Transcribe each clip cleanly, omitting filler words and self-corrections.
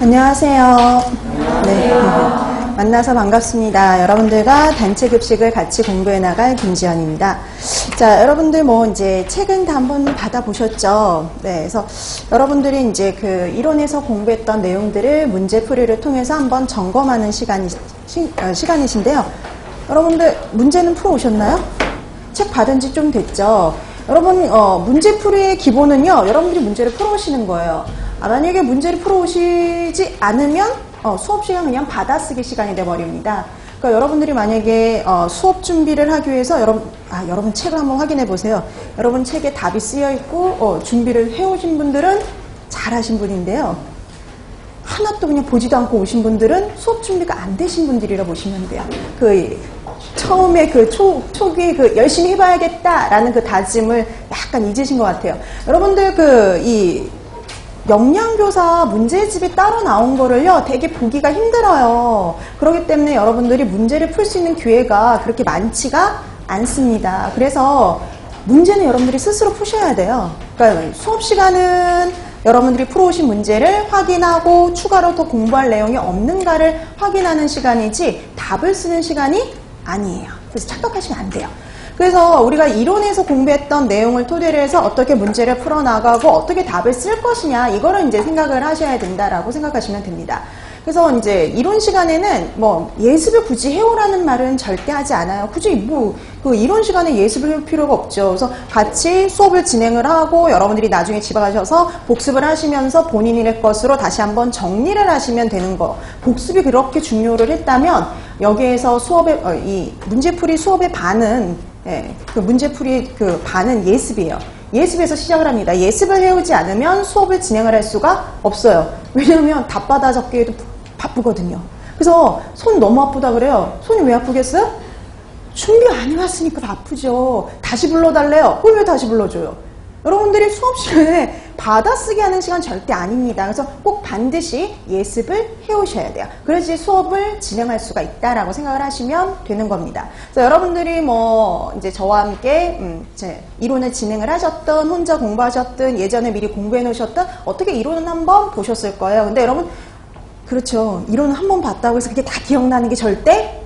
안녕하세요. 네, 만나서 반갑습니다. 여러분들과 단체 급식을 같이 공부해 나갈 김지연입니다. 자, 여러분들 이제 책은 다 한번 받아보셨죠? 네, 그래서 여러분들이 이제 그 이론에서 공부했던 내용들을 문제풀이를 통해서 한번 점검하는 시간이신데요. 여러분들 문제는 풀어오셨나요? 책 받은 지 좀 됐죠? 여러분, 문제풀이의 기본은요, 여러분들이 문제를 풀어오시는 거예요. 만약에 문제를 풀어오시지 않으면 수업 시간 그냥 받아쓰기 시간이 돼버립니다. 그러니까 여러분들이 만약에 수업 준비를 하기 위해서 여러분 책을 한번 확인해 보세요. 여러분 책에 답이 쓰여 있고 준비를 해오신 분들은 잘하신 분인데요. 하나도 그냥 보지도 않고 오신 분들은 수업 준비가 안 되신 분들이라 보시면 돼요. 처음에 초기에 열심히 해봐야겠다라는 그 다짐을 약간 잊으신 것 같아요. 여러분들 이 역량교사 문제집이 따로 나온 거를요, 되게 보기가 힘들어요. 그렇기 때문에 여러분들이 문제를 풀 수 있는 기회가 그렇게 많지가 않습니다. 그래서 문제는 여러분들이 스스로 푸셔야 돼요. 그러니까 수업 시간은 여러분들이 풀어오신 문제를 확인하고 추가로 더 공부할 내용이 없는가를 확인하는 시간이지 답을 쓰는 시간이 아니에요. 그래서 착각하시면 안 돼요. 그래서 우리가 이론에서 공부했던 내용을 토대로 해서 어떻게 문제를 풀어나가고 어떻게 답을 쓸 것이냐, 이거를 이제 생각을 하셔야 된다라고 생각하시면 됩니다. 그래서 이제 이론 시간에는 예습을 굳이 해오라는 말은 절대 하지 않아요. 굳이 그 이론 시간에 예습을 해올 필요가 없죠. 그래서 같이 수업을 진행을 하고 여러분들이 나중에 집에 가셔서 복습을 하시면서 본인의 것으로 다시 한번 정리를 하시면 되는 거. 복습이 그렇게 중요를 했다면 여기에서 이 문제풀이 수업의 반은 그 문제풀이 반은 예습이에요. 예습에서 시작을 합니다. 예습을 해오지 않으면 수업을 진행을 할 수가 없어요. 왜냐하면 답받아 적기에도 바쁘거든요. 그래서 손 너무 아프다 그래요. 손이 왜 아프겠어요? 준비 안 해왔으니까 바쁘죠. 다시 불러달래요. 왜 다시 불러줘요? 여러분들이 수업 시간에 받아쓰기 하는 시간 절대 아닙니다. 그래서 꼭 반드시 예습을 해오셔야 돼요. 그래야지 수업을 진행할 수가 있다라고 생각을 하시면 되는 겁니다. 그래서 여러분들이 이제 저와 함께 이론을 진행을 하셨던, 혼자 공부하셨던, 예전에 미리 공부해 놓으셨던, 어떻게 이론은 한번 보셨을 거예요. 근데 여러분, 그렇죠. 이론은 한번 봤다고 해서 그게 다 기억나는 게 절대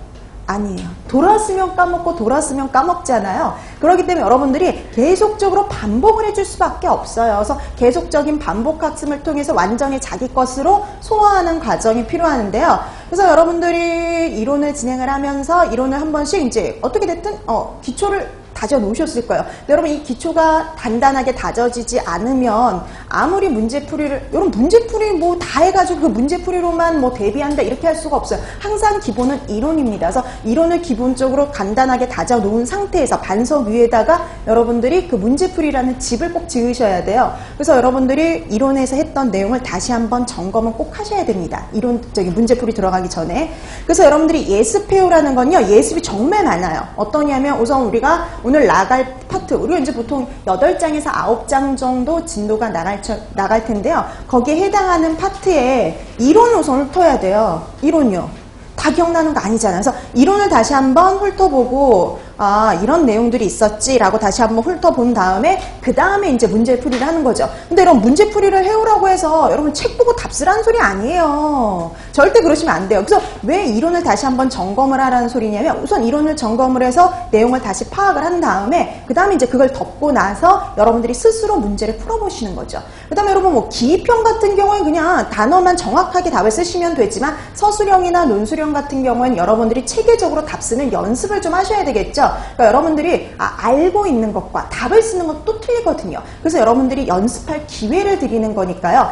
아니에요. 돌았으면 까먹고 돌았으면 까먹잖아요. 그렇기 때문에 여러분들이 계속적으로 반복을 해줄 수밖에 없어요. 그래서 계속적인 반복 학습을 통해서 완전히 자기 것으로 소화하는 과정이 필요한데요. 그래서 여러분들이 이론을 진행을 하면서 이론을 한 번씩 이제 어떻게 됐든 기초를 다져 놓으셨을 거예요. 근데 여러분 이 기초가 단단하게 다져지지 않으면 아무리 여러분 문제풀이 다 해가지고 그 문제풀이로만 대비한다 이렇게 할 수가 없어요. 항상 기본은 이론입니다. 그래서 이론을 기본적으로 간단하게 다져 놓은 상태에서 반석 위에다가 여러분들이 그 문제풀이라는 집을 꼭 지으셔야 돼요. 그래서 여러분들이 이론에서 했던 내용을 다시 한번 점검을 꼭 하셔야 됩니다. 문제풀이 들어가기 전에. 그래서 여러분들이 예습해오라는 건요, 예습이 정말 많아요. 어떠냐면 우선 우리가 오늘 나갈 파트, 우리가 이제 보통 8장에서 9장 정도 진도가 나갈 텐데요. 거기에 해당하는 파트에 이론을 우선 훑어야 돼요. 이론요. 다 기억나는 거 아니잖아요. 그래서 이론을 다시 한번 훑어보고 이런 내용들이 있었지라고 다시 한번 훑어본 다음에 그 다음에 이제 문제풀이를 하는 거죠. 근데 이런 문제풀이를 해오라고 해서 여러분 책 보고 답 쓰라는 소리 아니에요. 절대 그러시면 안 돼요. 그래서 왜 이론을 다시 한번 점검을 하라는 소리냐면 우선 이론을 점검을 해서 내용을 다시 파악을 한 다음에 그 다음에 이제 그걸 덮고 나서 여러분들이 스스로 문제를 풀어보시는 거죠. 그 다음에 여러분 기입형 같은 경우에 그냥 단어만 정확하게 답을 쓰시면 되지만 서술형이나 논술형 같은 경우에는 여러분들이 체계적으로 답 쓰는 연습을 좀 하셔야 되겠죠. 그러니까 여러분들이 알고 있는 것과 답을 쓰는 건 또 틀리거든요. 그래서 여러분들이 연습할 기회를 드리는 거니까요.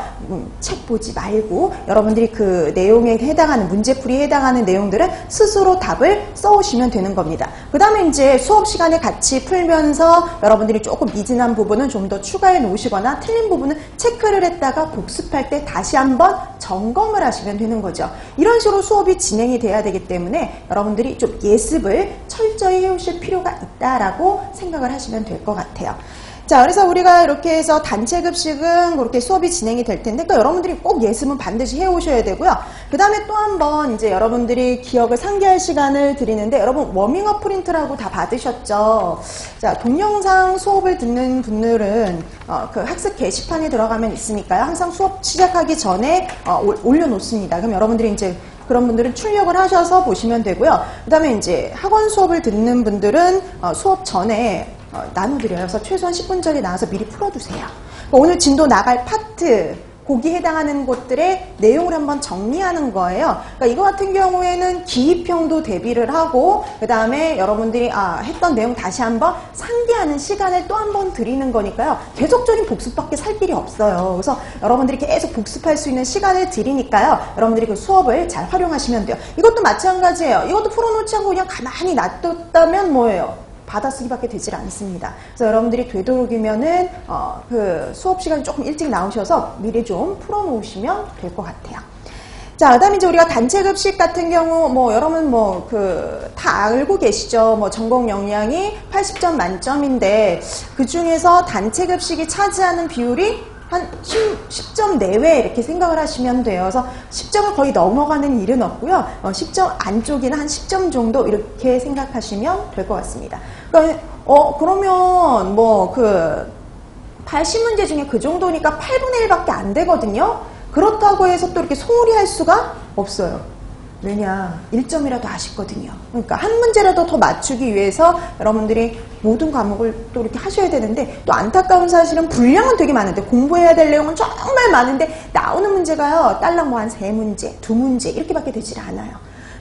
책 보지 말고 여러분들이 그 내용에 해당하는 문제풀이에 해당하는 내용들은 스스로 답을 써오시면 되는 겁니다. 그 다음에 이제 수업 시간에 같이 풀면서 여러분들이 조금 미진한 부분은 좀 더 추가해 놓으시거나 틀린 부분은 체크를 했다가 복습할 때 다시 한번 점검을 하시면 되는 거죠. 이런 식으로 수업이 진행이 돼야 되기 때문에 여러분들이 좀 예습을 철저히 해오실 필요가 있다라고 생각을 하시면 될 것 같아요. 자, 그래서 우리가 이렇게 해서 단체 급식은 그렇게 수업이 진행이 될 텐데, 그러니까 여러분들이 꼭 예습은 반드시 해오셔야 되고요. 그 다음에 또 한 번 이제 여러분들이 기억을 상기할 시간을 드리는데, 여러분 워밍업 프린트라고 다 받으셨죠? 자, 동영상 수업을 듣는 분들은 그 학습 게시판에 들어가면 있으니까요. 항상 수업 시작하기 전에 올려놓습니다. 그럼 여러분들이 이제 그런 분들은 출력을 하셔서 보시면 되고요. 그 다음에 이제 학원 수업을 듣는 분들은 수업 전에 나눠드려요. 그래서 최소한 10분 전에 나와서 미리 풀어두세요. 오늘 진도 나갈 파트, 거기에 해당하는 것들의 내용을 한번 정리하는 거예요. 그러니까 이거 같은 경우에는 기입형도 대비를 하고, 그 다음에 여러분들이 했던 내용 다시 한번 상기하는 시간을 또 한 번 드리는 거니까요. 계속적인 복습밖에 살 길이 없어요. 그래서 여러분들이 계속 복습할 수 있는 시간을 드리니까요. 여러분들이 그 수업을 잘 활용하시면 돼요. 이것도 마찬가지예요. 이것도 풀어놓지 않고 그냥 가만히 놔뒀다면 뭐예요? 받아쓰기밖에 되질 않습니다. 그래서 여러분들이 되도록이면은 그 수업 시간 조금 일찍 나오셔서 미리 좀 풀어놓으시면 될 것 같아요. 자, 그다음에 이제 우리가 단체 급식 같은 경우 여러분 다 알고 계시죠? 전공 역량이 80점 만점인데 그 중에서 단체 급식이 차지하는 비율이 한 10점 내외 이렇게 생각을 하시면 돼요. 그래서 10점을 거의 넘어가는 일은 없고요. 10점 안쪽이나 한 10점 정도 이렇게 생각하시면 될 것 같습니다. 그러니까 그러면 80문제 중에 그 정도니까 8분의 1밖에 안 되거든요. 그렇다고 해서 또 이렇게 소홀히 할 수가 없어요. 왜냐? 1점이라도 아쉽거든요. 그러니까 한 문제라도 더 맞추기 위해서 여러분들이 모든 과목을 또 이렇게 하셔야 되는데, 또 안타까운 사실은 분량은 되게 많은데 공부해야 될 내용은 정말 많은데 나오는 문제가요, 딸랑 한 3문제, 2문제 이렇게밖에 되질 않아요.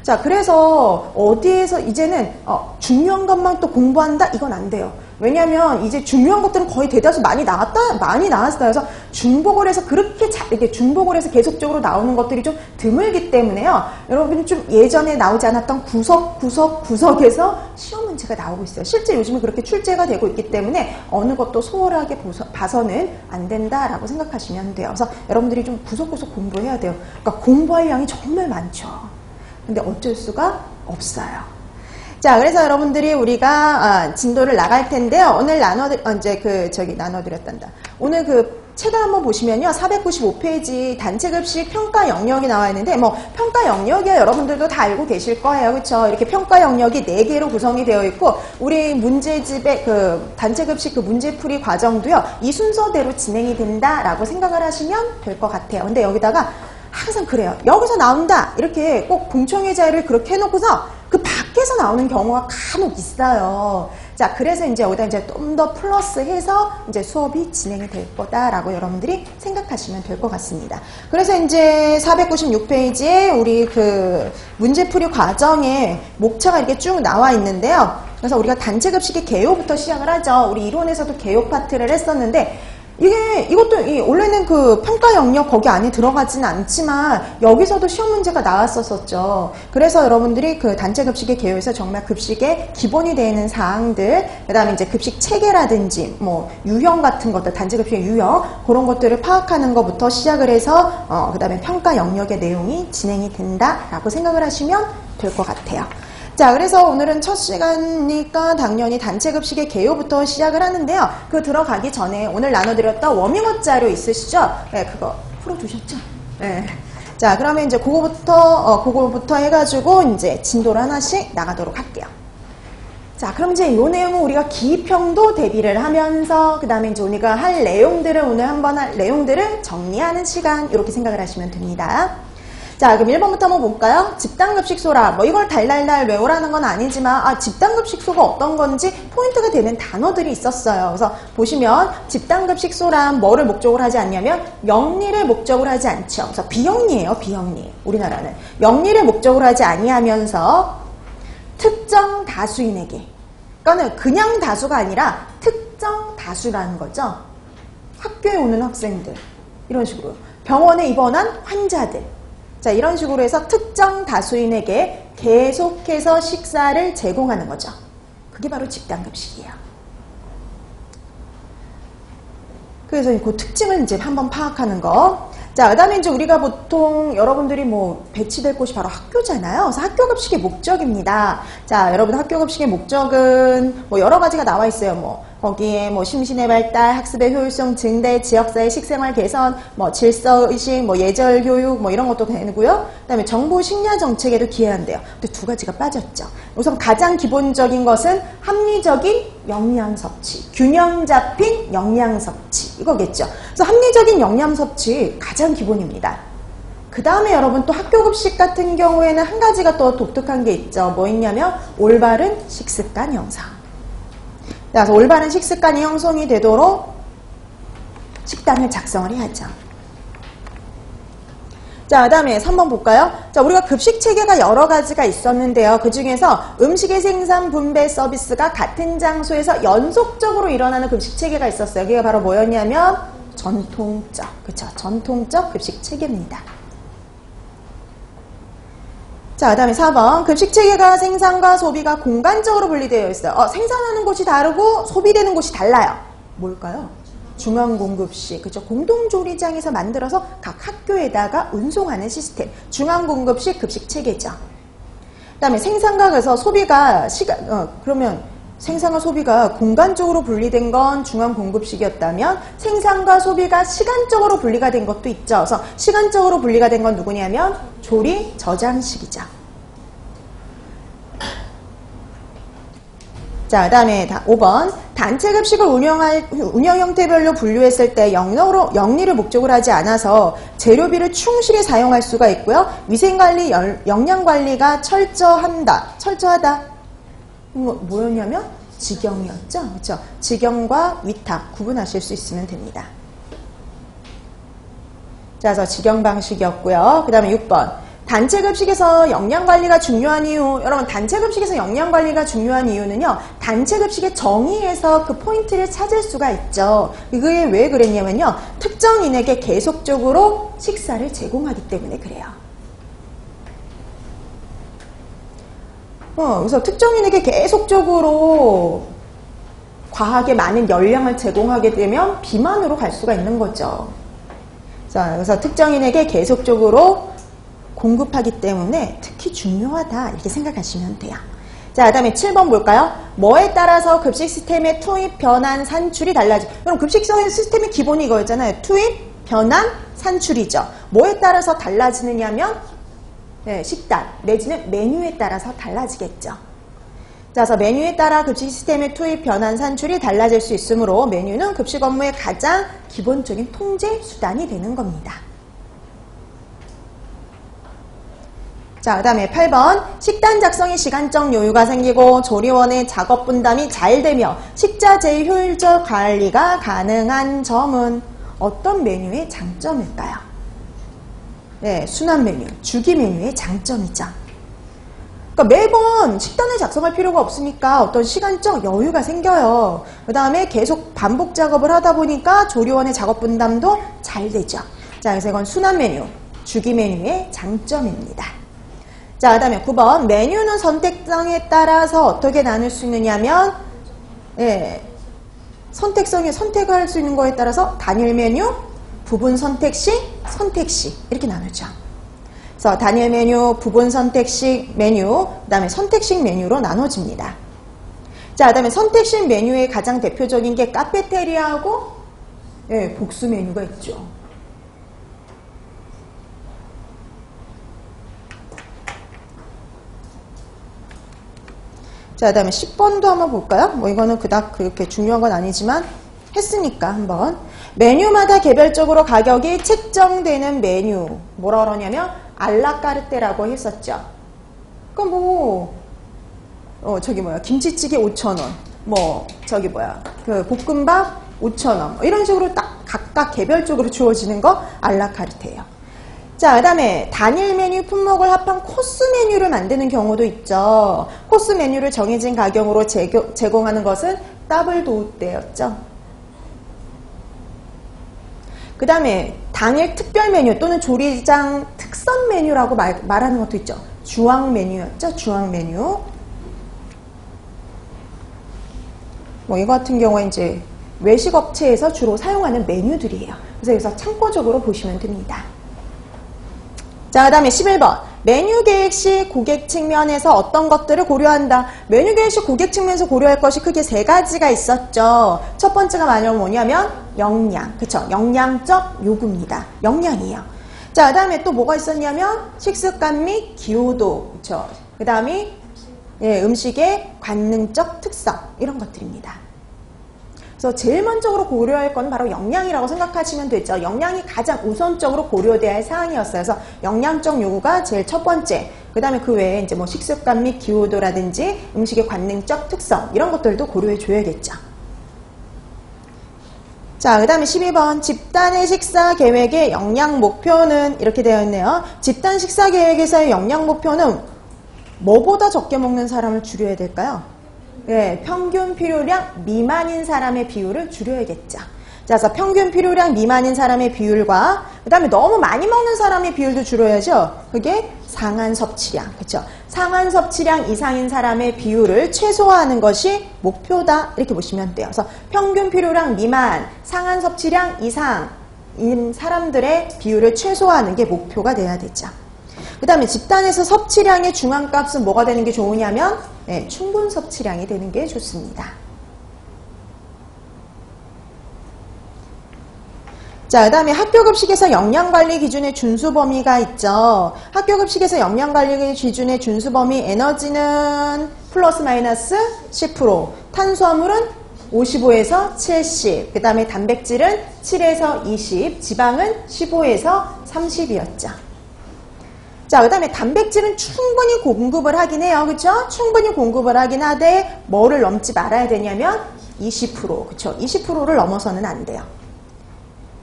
자, 그래서 어디에서 이제는 중요한 것만 또 공부한다? 이건 안 돼요. 왜냐면 이제 중요한 것들은 거의 대다수 많이 나왔어요. 그래서 중복을 해서 이렇게 중복을 해서 계속적으로 나오는 것들이 좀 드물기 때문에요. 여러분이 좀 예전에 나오지 않았던 구석에서 시험 문제가 나오고 있어요. 실제 요즘은 그렇게 출제가 되고 있기 때문에 어느 것도 소홀하게 봐서는 안 된다라고 생각하시면 돼요. 그래서 여러분들이 좀 구석구석 공부해야 돼요. 그러니까 공부할 양이 정말 많죠. 근데 어쩔 수가 없어요. 자, 그래서 여러분들이 우리가 진도를 나갈 텐데요. 오늘 나눠드렸단다. 오늘 그 책을 한번 보시면요. 495페이지 단체 급식 평가 영역이 나와 있는데, 평가 영역이야 여러분들도 다 알고 계실 거예요. 그렇죠? 이렇게 평가 영역이 4개로 구성이 되어 있고, 우리 문제집의 그 단체 급식 그 문제풀이 과정도요. 이 순서대로 진행이 된다라고 생각을 하시면 될 것 같아요. 근데 여기다가 항상 그래요. 여기서 나온다. 이렇게 꼭 공청회 자리를 그렇게 해놓고서 그 밖에서 나오는 경우가 간혹 있어요. 자, 그래서 이제 여기다 이제 좀 더 플러스해서 이제 수업이 진행이 될 거다라고 여러분들이 생각하시면 될 것 같습니다. 그래서 이제 496페이지에 우리 그 문제풀이 과정에 목차가 이렇게 쭉 나와 있는데요. 그래서 우리가 단체 급식의 개요부터 시작을 하죠. 우리 이론에서도 개요 파트를 했었는데, 이것도 원래는 그 평가 영역 거기 안에 들어가지는 않지만 여기서도 시험 문제가 나왔었죠. 그래서 여러분들이 그 단체 급식의 개요에서 정말 급식의 기본이 되는 사항들, 그 다음에 이제 급식 체계라든지 유형 같은 것들, 단체 급식의 유형 그런 것들을 파악하는 것부터 시작을 해서 그 다음에 평가 영역의 내용이 진행이 된다라고 생각을 하시면 될 것 같아요. 자, 그래서 오늘은 첫 시간이니까 당연히 단체 급식의 개요부터 시작을 하는데요. 그 들어가기 전에 오늘 나눠드렸던 워밍업 자료 있으시죠? 네, 그거 풀어두셨죠? 네. 자, 그러면 이제 그거부터 해가지고 이제 진도를 하나씩 나가도록 할게요. 자, 그럼 이제 이 내용은 우리가 기입형도 대비를 하면서, 그 다음에 이제 우리가 할 내용들을 오늘 한번 할 내용들을 정리하는 시간, 이렇게 생각을 하시면 됩니다. 자, 그럼 1번부터 한번 볼까요? 집단급식소라. 이걸 달달달 외우라는 건 아니지만, 집단급식소가 어떤 건지 포인트가 되는 단어들이 있었어요. 그래서 보시면, 집단급식소란 뭐를 목적으로 하지 않냐면, 영리를 목적으로 하지 않죠. 그래서 비영리예요, 비영리. 우리나라는. 영리를 목적으로 하지 아니하면서, 특정 다수인에게. 그러니까 그냥 다수가 아니라, 특정 다수라는 거죠. 학교에 오는 학생들. 이런 식으로. 병원에 입원한 환자들. 자, 이런 식으로 해서 특정 다수인에게 계속해서 식사를 제공하는 거죠. 그게 바로 집단급식이에요. 그래서 그 특징을 이제 한번 파악하는 거. 자, 그 다음에 이제 우리가 보통 여러분들이 배치될 곳이 바로 학교잖아요. 그래서 학교급식의 목적입니다. 자, 여러분 학교급식의 목적은 여러 가지가 나와 있어요. 거기에 뭐 심신의 발달, 학습의 효율성 증대, 지역사회 식생활 개선, 뭐 질서의식, 뭐 예절 교육, 뭐 이런 것도 되고요. 그다음에 정보 식량 정책에도 기여한대요. 근데 두 가지가 빠졌죠. 우선 가장 기본적인 것은 합리적인 영양 섭취, 균형 잡힌 영양 섭취 이거겠죠. 그래서 합리적인 영양 섭취 가장 기본입니다. 그 다음에 여러분 또 학교 급식 같은 경우에는 한 가지가 또 독특한 게 있죠. 뭐 있냐면 올바른 식습관 형성. 그래서 올바른 식습관이 형성이 되도록 식단을 작성을 해야죠. 자, 그 다음에 3번 볼까요? 자, 우리가 급식 체계가 여러 가지가 있었는데요. 그 중에서 음식의 생산, 분배, 서비스가 같은 장소에서 연속적으로 일어나는 급식 체계가 있었어요. 그게 바로 뭐였냐면 전통적, 그쵸? 전통적 급식 체계입니다. 자, 그 다음에 4번. 급식체계가 생산과 소비가 공간적으로 분리되어 있어요. 생산하는 곳이 다르고 소비되는 곳이 달라요. 뭘까요? 중앙공급식. 그죠? 공동조리장에서 만들어서 각 학교에다가 운송하는 시스템. 중앙공급식 급식체계죠. 그 다음에 생산과 그래서 소비가 그러면 생산과 소비가 공간적으로 분리된 건 중앙공급식이었다면 생산과 소비가 시간적으로 분리가 된 것도 있죠. 그래서 시간적으로 분리가 된 건 누구냐면 조리 저장식이죠. 자, 그 다음에 5번. 단체 급식을 운영 형태별로 분류했을 때 영리를 목적으로 하지 않아서 재료비를 충실히 사용할 수가 있고요. 위생관리, 영양관리가 철저하다. 뭐였냐면 직영이었죠. 그렇죠? 직영과 위탁 구분하실 수 있으면 됩니다. 자, 그래서 직영 방식이었고요. 그 다음에 6번. 단체 급식에서 영양관리가 중요한 이유. 여러분, 단체 급식에서 영양관리가 중요한 이유는요. 단체 급식의 정의에서 그 포인트를 찾을 수가 있죠. 그게 왜 그랬냐면요. 특정인에게 계속적으로 식사를 제공하기 때문에 그래요. 그래서 특정인에게 계속적으로 과하게 많은 열량을 제공하게 되면 비만으로 갈 수가 있는 거죠. 자, 그래서 특정인에게 계속적으로 공급하기 때문에 특히 중요하다 이렇게 생각하시면 돼요. 자, 그 다음에 7번 볼까요? 뭐에 따라서 급식 시스템의 투입, 변환, 산출이 달라지. 그럼 급식 시스템의 기본이 이거였잖아요. 투입, 변환, 산출이죠. 뭐에 따라서 달라지느냐면 식단 내지는 메뉴에 따라서 달라지겠죠. 자, 그래서 메뉴에 따라 급식 시스템의 투입, 변환, 산출이 달라질 수 있으므로 메뉴는 급식 업무의 가장 기본적인 통제 수단이 되는 겁니다. 자, 그 다음에 8번. 식단 작성에 시간적 여유가 생기고 조리원의 작업 분담이 잘 되며 식자재의 효율적 관리가 가능한 점은 어떤 메뉴의 장점일까요? 네, 순환 메뉴, 주기 메뉴의 장점이죠. 그러니까 매번 식단을 작성할 필요가 없으니까 어떤 시간적 여유가 생겨요. 그 다음에 계속 반복 작업을 하다 보니까 조리원의 작업 분담도 잘 되죠. 자, 그래서 이건 순환 메뉴, 주기 메뉴의 장점입니다. 자, 그 다음에 9번. 메뉴는 선택성에 따라서 어떻게 나눌 수 있느냐면, 선택할 수 있는 거에 따라서 단일 메뉴, 부분 선택식, 선택식 이렇게 나누죠. 그래서 단일 메뉴, 부분 선택식 메뉴, 그 다음에 선택식 메뉴로 나눠집니다. 자, 그 다음에 선택식 메뉴의 가장 대표적인 게 카페테리아하고 복수 메뉴가 있죠. 자, 그 다음에 10번도 한번 볼까요? 뭐 이거는 그닥 그렇게 중요한 건 아니지만 했으니까 한번. 메뉴마다 개별적으로 가격이 책정되는 메뉴. 뭐라 그러냐면 알라카르테라고 했었죠. 그러니까 김치찌개 5,000원. 그 볶음밥 5,000원. 이런 식으로 딱 각각 개별적으로 주어지는 거 알라카르테예요. 자, 그 다음에 단일 메뉴 품목을 합한 코스 메뉴를 만드는 경우도 있죠. 코스 메뉴를 정해진 가격으로 제공하는 것은 더블 도우대였죠. 그 다음에 단일 특별 메뉴 또는 조리장 특선 메뉴라고 말하는 것도 있죠. 주황 메뉴였죠. 주황 메뉴. 이거 같은 경우에 이제 외식 업체에서 주로 사용하는 메뉴들이에요. 그래서 여기서 참고적으로 보시면 됩니다. 자, 그 다음에 11번. 메뉴 계획 시 고객 측면에서 어떤 것들을 고려한다. 메뉴 계획 시 고객 측면에서 고려할 것이 크게 세 가지가 있었죠. 첫 번째가 뭐냐면 영양, 그쵸? 영양적 요구입니다. 영양이에요. 자, 그 다음에 또 뭐가 있었냐면 식습관 및 기호도, 그쵸? 그 다음에 음식의 관능적 특성, 이런 것들입니다. 그래서 제일 먼저로 고려할 건 바로 영양이라고 생각하시면 되죠. 영양이 가장 우선적으로 고려돼야 할 사항이었어요. 그래서 영양적 요구가 제일 첫 번째. 그 다음에 그 외에 이제 뭐 식습관 및 기호도라든지 음식의 관능적 특성, 이런 것들도 고려해 줘야겠죠. 자, 그 다음에 12번. 집단의 식사 계획의 영양 목표는 이렇게 되어 있네요. 집단 식사 계획에서의 영양 목표는 뭐보다 적게 먹는 사람을 줄여야 될까요? 네, 평균 필요량 미만인 사람의 비율을 줄여야겠죠. 자, 그래서 평균 필요량 미만인 사람의 비율과 그 다음에 너무 많이 먹는 사람의 비율도 줄여야죠. 그게 상한 섭취량, 그렇죠? 상한 섭취량 이상인 사람의 비율을 최소화하는 것이 목표다, 이렇게 보시면 돼요. 그래서 평균 필요량 미만, 상한 섭취량 이상인 사람들의 비율을 최소화하는 게 목표가 돼야 되죠. 그 다음에 집단에서 섭취량의 중앙값은 뭐가 되는 게 좋으냐면 충분 섭취량이 되는 게 좋습니다. 자, 그 다음에 학교급식에서 영양관리 기준의 준수 범위가 있죠. 학교급식에서 영양관리 기준의 준수 범위, 에너지는 플러스 마이너스 10%, 탄수화물은 55에서 70, 그 다음에 단백질은 7에서 20, 지방은 15에서 30이었죠. 자, 그 다음에 단백질은 충분히 공급을 하긴 해요. 그쵸? 충분히 공급을 하긴 하되 뭐를 넘지 말아야 되냐면 20%, 그쵸? 20%를 넘어서는 안 돼요.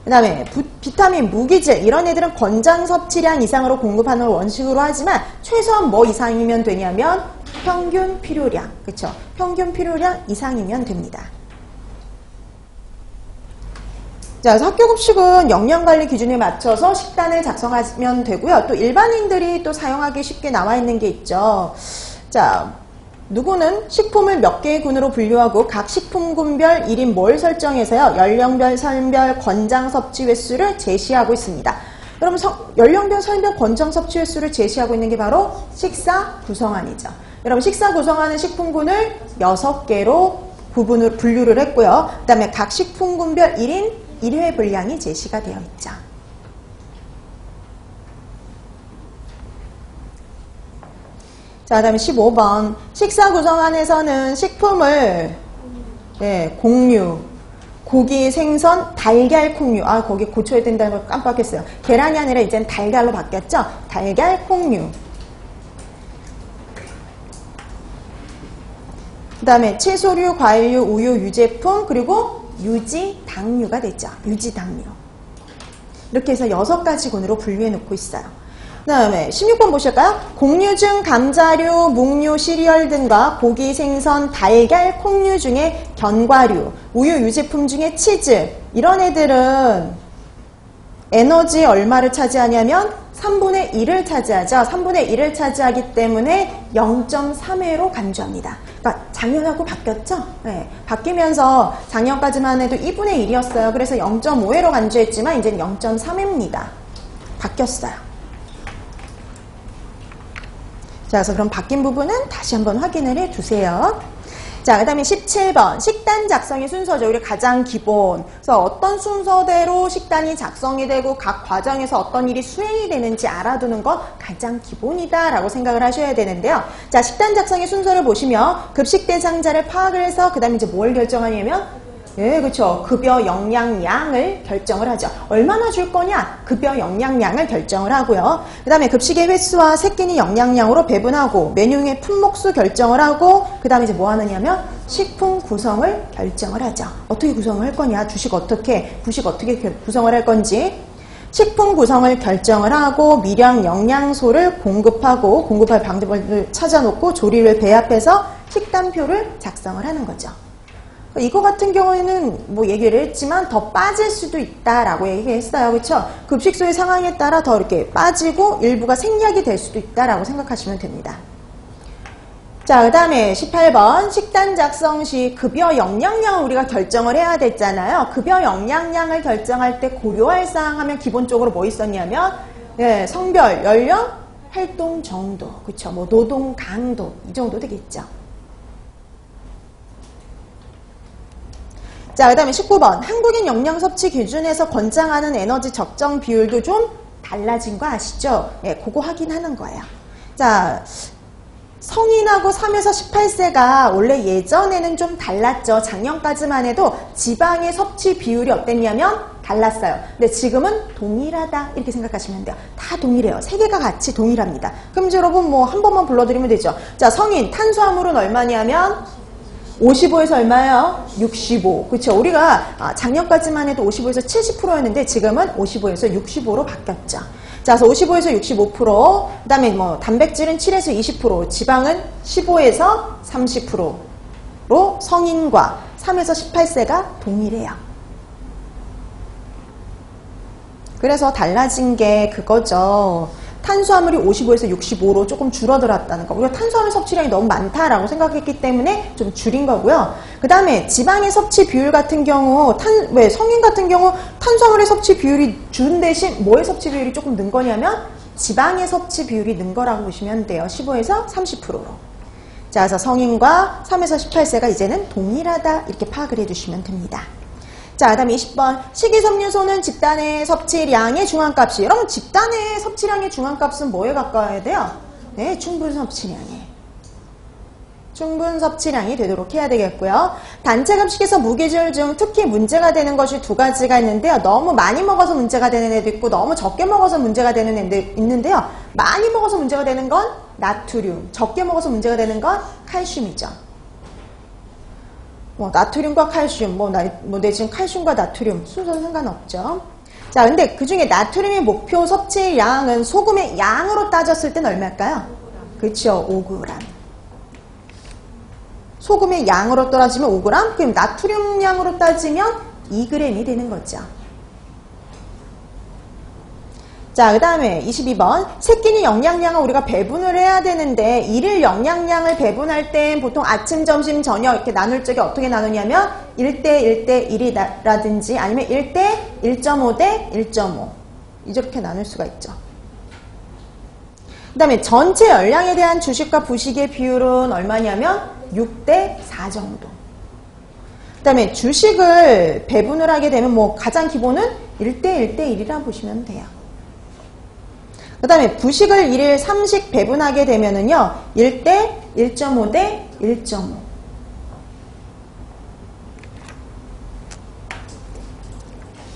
그 다음에 비타민, 무기질 이런 애들은 권장 섭취량 이상으로 공급하는 걸 원칙으로 하지만 최소한 뭐 이상이면 되냐면 평균 필요량, 그쵸? 평균 필요량 이상이면 됩니다. 자, 그래서 학교급식은 영양관리 기준에 맞춰서 식단을 작성하면 되고요. 또 일반인들이 또 사용하기 쉽게 나와 있는 게 있죠. 자, 누구는 식품을 몇 개의 군으로 분류하고 각 식품군별 1인 몰 설정해서요. 연령별, 성별, 권장 섭취 횟수를 제시하고 있습니다. 그러면 연령별, 성별, 권장 섭취 횟수를 제시하고 있는 게 바로 식사 구성안이죠. 여러분 식사 구성안은 식품군을 6개로 분류를 했고요. 그 다음에 각 식품군별 1인 1회 분량이 제시가 되어 있죠. 자, 그 다음에 15번. 식사 구성안에서는 식품을, 곡류, 고기, 생선, 달걀, 콩류. 아, 거기 고쳐야 된다는 걸 깜빡했어요. 계란이 아니라 이제는 달걀로 바뀌었죠? 달걀, 콩류. 그 다음에 채소류, 과일류, 우유, 유제품, 그리고 유지 당류가 되죠. 유지 당류. 이렇게 해서 6가지 군으로 분류해 놓고 있어요. 그 다음에 16번 보실까요? 곡류 중 감자류, 묵류, 시리얼 등과 고기, 생선, 달걀, 콩류 중에 견과류, 우유, 유제품 중에 치즈 이런 애들은 에너지 얼마를 차지하냐면 3분의 1을 차지하죠. 3분의 1을 차지하기 때문에 0.3회로 간주합니다. 그러니까 작년하고 바뀌었죠? 네, 바뀌면서 작년까지만 해도 2분의 1이었어요. 그래서 0.5회로 간주했지만 이제는 0.3회입니다. 바뀌었어요. 자, 그래서 그럼 바뀐 부분은 다시 한번 확인을 해 두세요. 자, 그 다음에 17번. 식단 작성의 순서죠. 우리 가장 기본. 그래서 어떤 순서대로 식단이 작성이 되고 각 과정에서 어떤 일이 수행이 되는지 알아두는 거 가장 기본이다라고 생각을 하셔야 되는데요. 자, 식단 작성의 순서를 보시면 급식 대상자를 파악을 해서 그 다음에 이제 뭘 결정하냐면 그렇죠. 급여 영양량을 결정을 하죠. 얼마나 줄 거냐? 급여 영양량을 결정을 하고요. 그 다음에 급식의 횟수와 새끼니 영양량으로 배분하고 메뉴의 품목수 결정을 하고 그 다음에 이제 뭐 하느냐면 식품 구성을 결정을 하죠. 어떻게 구성을 할 거냐? 주식 어떻게, 부식 어떻게 구성을 할 건지 식품 구성을 결정을 하고 미량 영양소를 공급하고 공급할 방법을 찾아놓고 조리를 배합해서 식단표를 작성을 하는 거죠. 이거 같은 경우에는 뭐 얘기를 했지만 더 빠질 수도 있다라고 얘기했어요. 그렇죠? 급식소의 상황에 따라 더 이렇게 빠지고 일부가 생략이 될 수도 있다라고 생각하시면 됩니다. 자, 그 다음에 18번 식단 작성 시 급여 영양량을 우리가 결정을 해야 됐잖아요. 급여 영양량을 결정할 때 고려할 사항 하면 기본적으로 뭐 있었냐면 성별, 연령, 활동 정도, 그쵸? 뭐 노동 강도 이 정도 되겠죠. 자, 그 다음에 19번. 한국인 영양 섭취 기준에서 권장하는 에너지 적정 비율도 좀 달라진 거 아시죠? 예, 그거 확인하는 거예요. 자, 성인하고 3에서 18세가 원래 예전에는 좀 달랐죠. 작년까지만 해도 지방의 섭취 비율이 어땠냐면 달랐어요. 근데 지금은 동일하다 이렇게 생각하시면 돼요. 다 동일해요. 세 개가 같이 동일합니다. 그럼 이제 여러분 뭐 한 번만 불러드리면 되죠. 자, 성인 탄수화물은 얼마냐면 55에서 얼마예요? 65. 그렇죠? 우리가 작년까지만 해도 55에서 70%였는데 지금은 55에서 65로 바뀌었죠. 자, 그래서 55에서 65%, 그 다음에 뭐 단백질은 7에서 20%, 지방은 15에서 30%로 성인과 3에서 18세가 동일해요. 그래서 달라진 게 그거죠. 탄수화물이 55에서 65로 조금 줄어들었다는 거. 우리가 탄수화물 섭취량이 너무 많다라고 생각했기 때문에 좀 줄인 거고요. 그 다음에 지방의 섭취 비율 같은 경우, 성인 같은 경우 탄수화물의 섭취 비율이 준 대신 뭐의 섭취 비율이 조금 는 거냐면 지방의 섭취 비율이 는 거라고 보시면 돼요. 15에서 30%로. 자, 그래서 성인과 3에서 18세가 이제는 동일하다 이렇게 파악을 해주시면 됩니다. 자, 그 다음에 20번. 식이섬유소는 집단의 섭취량의 중앙값이. 여러분, 집단의 섭취량의 중앙값은 뭐에 가까워야 돼요? 네, 충분 섭취량에. 충분 섭취량이 되도록 해야 되겠고요. 단체 급식에서 무기질 중 특히 문제가 되는 것이 두 가지가 있는데요. 너무 많이 먹어서 문제가 되는 애도 있고 너무 적게 먹어서 문제가 되는 애도 있는데요. 많이 먹어서 문제가 되는 건 나트륨, 적게 먹어서 문제가 되는 건 칼슘이죠. 뭐 나트륨과 칼슘, 내 지금 칼슘과 나트륨 순서는 상관없죠. 자, 근데 그 중에 나트륨의 목표 섭취량은 소금의 양으로 따졌을 땐 얼마일까요? 그렇죠, 5g. 소금의 양으로 떨어지면 5g, 그럼 나트륨 양으로 따지면 2g이 되는 거죠. 자, 그 다음에 22번. 새끼니 영양량을 우리가 배분을 해야 되는데 일일 영양량을 배분할 땐 보통 아침, 점심, 저녁 이렇게 나눌 적에 어떻게 나누냐면 1대 1대 1이라든지 아니면 1대 1.5 대 1.5 이렇게 나눌 수가 있죠. 그 다음에 전체 열량에 대한 주식과 부식의 비율은 얼마냐면 6대 4 정도. 그 다음에 주식을 배분을 하게 되면 뭐 가장 기본은 1대 1대 1이라 보시면 돼요. 그 다음에 부식을 1일 3식 배분하게 되면은요, 1대 1.5 대 1.5.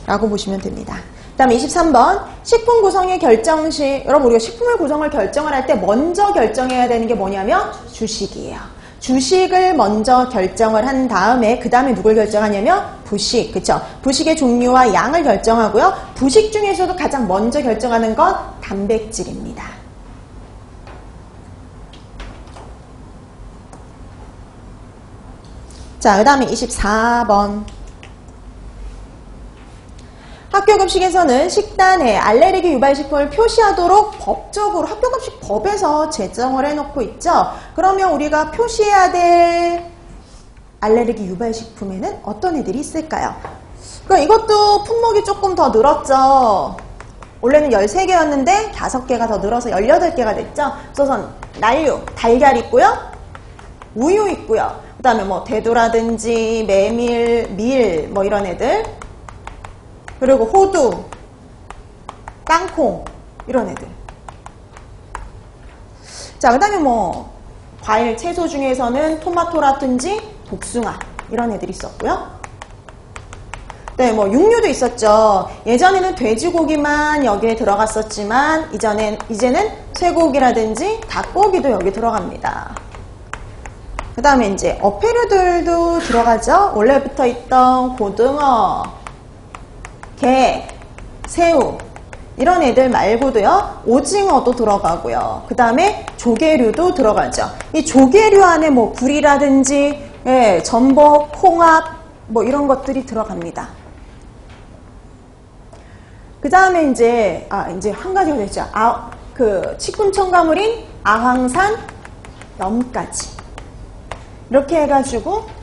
라고 보시면 됩니다. 그 다음에 23번. 식품 구성의 결정 시, 여러분, 우리가 식품을 구성을 결정을 할 때 먼저 결정해야 되는 게 뭐냐면 주식이에요. 주식을 먼저 결정을 한 다음에 그 다음에 누굴 결정하냐면 부식, 그쵸? 부식의 종류와 양을 결정하고요. 부식 중에서도 가장 먼저 결정하는 건 단백질입니다. 자, 그 다음에 24번. 학교급식에서는 식단에 알레르기 유발식품을 표시하도록 법적으로 학교급식 법에서 제정을 해놓고 있죠. 그러면 우리가 표시해야 될 알레르기 유발식품에는 어떤 애들이 있을까요? 그러니까 이것도 품목이 조금 더 늘었죠. 원래는 13개였는데 5개가 더 늘어서 18개가 됐죠. 우선 난류, 달걀 있고요. 우유 있고요. 그 다음에 뭐 대두라든지 메밀, 밀 뭐 이런 애들. 그리고 호두, 땅콩 이런 애들. 자, 그 다음에 뭐 과일, 채소 중에서는 토마토라든지 복숭아 이런 애들이 있었고요. 네, 뭐 육류도 있었죠. 예전에는 돼지고기만 여기에 들어갔었지만 이제는 쇠고기라든지 닭고기도 여기 들어갑니다. 그 다음에 이제 어패류들도 들어가죠. 원래부터 있던 고등어, 게, 새우 이런 애들 말고도요. 오징어도 들어가고요. 그 다음에 조개류도 들어가죠. 이 조개류 안에 뭐 굴이라든지 전복, 홍합 뭐 이런 것들이 들어갑니다. 그 다음에 이제 한 가지가 됐죠. 그 식품 첨가물인 아황산, 염까지 이렇게 해가지고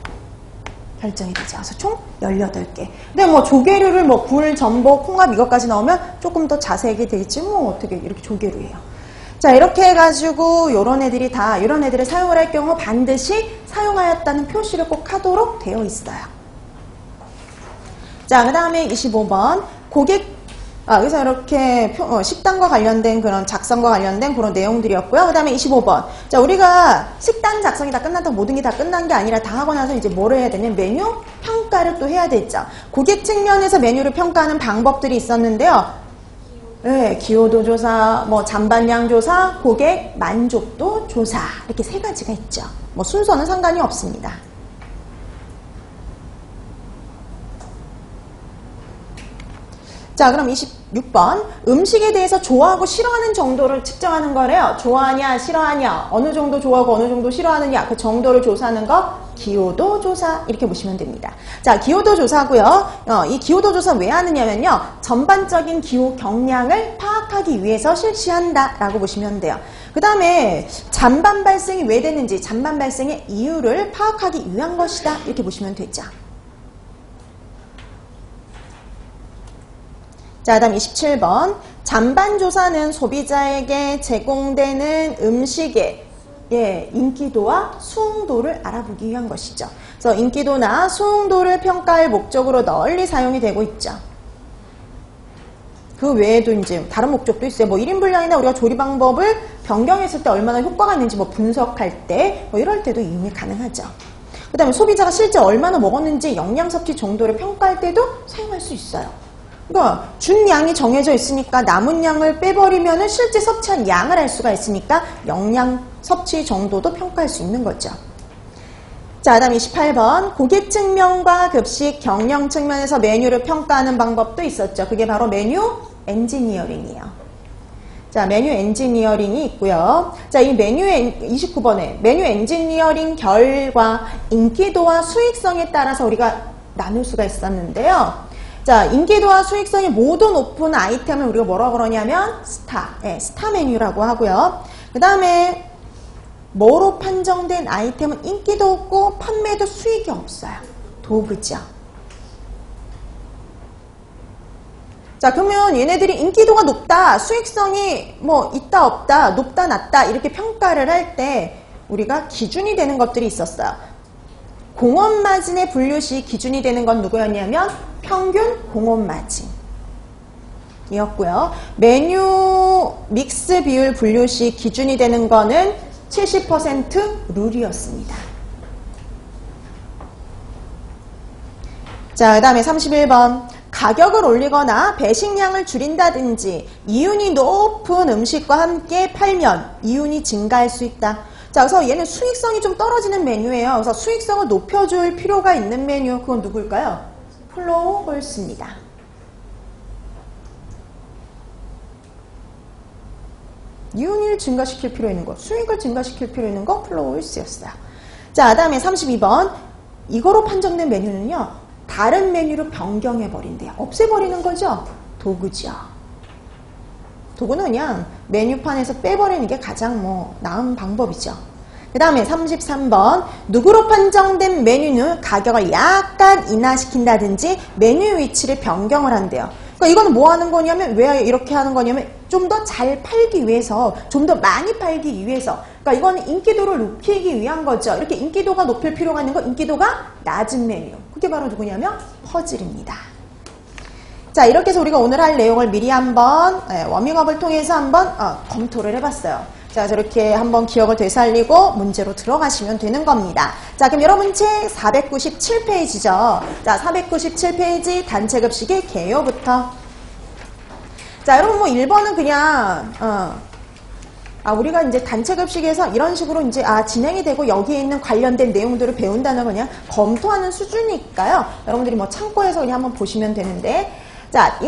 결정이 되죠. 그래서 총 18개. 근데 뭐 조개류를 뭐 굴, 전복, 홍합 이것까지 넣으면 조금 더 자세하게 되겠지 뭐 어떻게 이렇게 조개류예요. 자, 이렇게 해가지고 요런 애들이 다 이런 애들을 사용을 할 경우 반드시 사용하였다는 표시를 꼭 하도록 되어 있어요. 자, 그 다음에 25번 그래서 이렇게 식단과 관련된 그런 작성과 관련된 그런 내용들이었고요. 그 다음에 25번. 자, 우리가 식단 작성이 다 끝났다고 모든 게 다 끝난 게 아니라 다 하고 나서 이제 뭐를 해야 되냐면 메뉴 평가를 또 해야 되죠. 고객 측면에서 메뉴를 평가하는 방법들이 있었는데요. 네, 기호도 조사, 뭐 잔반량 조사, 고객 만족도 조사 이렇게 세 가지가 있죠. 뭐 순서는 상관이 없습니다. 자, 그럼 26번. 음식에 대해서 좋아하고 싫어하는 정도를 측정하는 거래요. 좋아하냐, 싫어하냐, 어느 정도 좋아하고 어느 정도 싫어하느냐, 그 정도를 조사하는 거 기호도 조사 이렇게 보시면 됩니다. 자, 기호도 조사고요. 이 기호도 조사 왜 하느냐면요. 전반적인 기호 경량을 파악하기 위해서 실시한다라고 보시면 돼요. 그 다음에 잔반 발생이 왜 되는지, 잔반 발생의 이유를 파악하기 위한 것이다 이렇게 보시면 되죠. 자, 다음 27번. 잔반조사는 소비자에게 제공되는 음식의 인기도와 수응도를 알아보기 위한 것이죠. 그래서 인기도나 수응도를 평가할 목적으로 널리 사용이 되고 있죠. 그 외에도 이제 다른 목적도 있어요. 뭐 1인 분량이나 우리가 조리 방법을 변경했을 때 얼마나 효과가 있는지 뭐 분석할 때 뭐 이럴 때도 이용이 가능하죠. 그 다음에 소비자가 실제 얼마나 먹었는지 영양 섭취 정도를 평가할 때도 사용할 수 있어요. 그러니까 준 양이 정해져 있으니까 남은 양을 빼버리면 실제 섭취한 양을 알 수가 있으니까 영양 섭취 정도도 평가할 수 있는 거죠. 자, 다음 28번. 고객 측면과 급식 경영 측면에서 메뉴를 평가하는 방법도 있었죠. 그게 바로 메뉴 엔지니어링이에요. 자, 메뉴 엔지니어링이 있고요. 자, 이 29번에 메뉴 엔지니어링 결과 인기도와 수익성에 따라서 우리가 나눌 수가 있었는데요. 자, 인기도와 수익성이 모두 높은 아이템을 우리가 뭐라고 그러냐면 스타 메뉴라고 하고요. 그 다음에 뭐로 판정된 아이템은 인기도 없고 판매도 수익이 없어요. 도그죠. 자, 그러면 얘네들이 인기도가 높다, 수익성이 뭐 있다 없다, 높다 낮다 이렇게 평가를 할 때 우리가 기준이 되는 것들이 있었어요. 공업마진의 분류 시 기준이 되는 건 누구였냐면 평균 공업마진 이었고요. 메뉴 믹스 비율 분류 시 기준이 되는 거는 70% 룰이었습니다. 자, 그 다음에 31번. 가격을 올리거나 배식량을 줄인다든지 이윤이 높은 음식과 함께 팔면 이윤이 증가할 수 있다. 자, 그래서 얘는 수익성이 좀 떨어지는 메뉴예요. 그래서 수익성을 높여줄 필요가 있는 메뉴, 그건 누굴까요? 플로우홀스입니다. 이윤을 증가시킬 필요 있는 거, 수익을 증가시킬 필요 있는 거 플로우홀스였어요. 자, 다음에 32번. 이거로 판정된 메뉴는요, 다른 메뉴로 변경해버린대요. 없애버리는 거죠? 도구죠. 도구는 그냥 메뉴판에서 빼버리는 게 가장 나은 방법이죠. 그 다음에 33번. 누구로 판정된 메뉴는 가격을 약간 인하시킨다든지 메뉴 위치를 변경을 한대요. 그러니까 이거는 뭐 하는 거냐면, 왜 이렇게 하는 거냐면 좀 더 잘 팔기 위해서, 좀 더 많이 팔기 위해서, 그러니까 이거는 인기도를 높이기 위한 거죠. 이렇게 인기도가 높일 필요가 있는 거, 인기도가 낮은 메뉴. 그게 바로 누구냐면 퍼즐입니다. 자, 이렇게 해서 우리가 오늘 할 내용을 미리 한번 워밍업을 통해서 한번 검토를 해봤어요. 자, 저렇게 한번 기억을 되살리고 문제로 들어가시면 되는 겁니다. 자, 그럼 여러분 책 497페이지죠. 자, 497페이지 단체급식의 개요부터. 자, 여러분 1번은 그냥 우리가 이제 단체급식에서 이런 식으로 이제 진행이 되고 여기에 있는 관련된 내용들을 배운다는 그냥 검토하는 수준이니까요. 여러분들이 참고해서 그냥 한번 보시면 되는데, 자,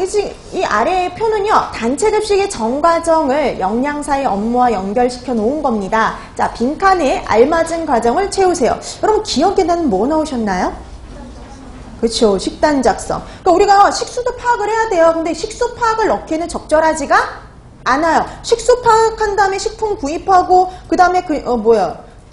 이 아래의 표는요, 단체급식의 전과정을 영양사의 업무와 연결시켜 놓은 겁니다. 자, 빈칸에 알맞은 과정을 채우세요. 여러분 기억에는 뭐 넣으셨나요? 그렇죠. 식단 작성. 그러니까 우리가 식수도 파악을 해야 돼요. 근데 식수 파악을 넣기에는 적절하지가 않아요. 식수 파악한 다음에 식품 구입하고 그 다음에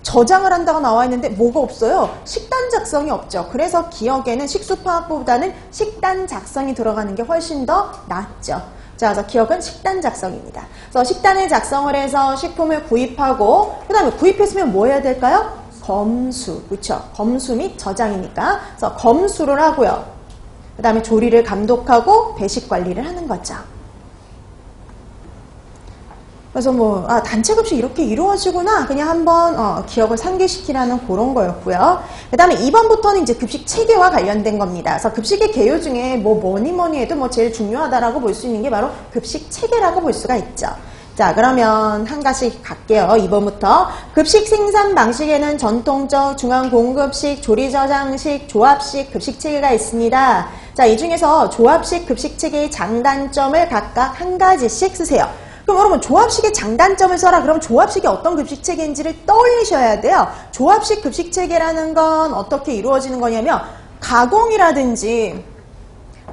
저장을 한다고 나와 있는데 뭐가 없어요? 식단 작성이 없죠. 그래서 기억에는 식수 파악보다는 식단 작성이 들어가는 게 훨씬 더 낫죠. 자, 그래서 기억은 식단 작성입니다. 그래서 식단을 작성을 해서 식품을 구입하고, 그 다음에 구입했으면 뭐 해야 될까요? 검수, 그렇죠? 검수 및 저장이니까. 그래서 검수를 하고요. 그 다음에 조리를 감독하고 배식 관리를 하는 거죠. 그래서 뭐 단체 급식 이렇게 이루어지구나 그냥 한번 기억을 상기시키라는 그런 거였고요. 그 다음에 2번부터는 이제 급식 체계와 관련된 겁니다. 그래서 급식의 개요 중에 뭐니 해도 뭐 제일 중요하다라고 볼 수 있는 게 바로 급식 체계라고 볼 수가 있죠. 자, 그러면 한 가지 갈게요. 2번부터. 급식 생산 방식에는 전통적 중앙공급식, 조리저장식, 조합식 급식 체계가 있습니다. 자, 이 중에서 조합식 급식 체계의 장단점을 각각 한 가지씩 쓰세요. 그럼 여러분 조합식의 장단점을 써라. 그럼 조합식이 어떤 급식체계인지를 떠올리셔야 돼요. 조합식 급식체계라는 건 어떻게 이루어지는 거냐면 가공이라든지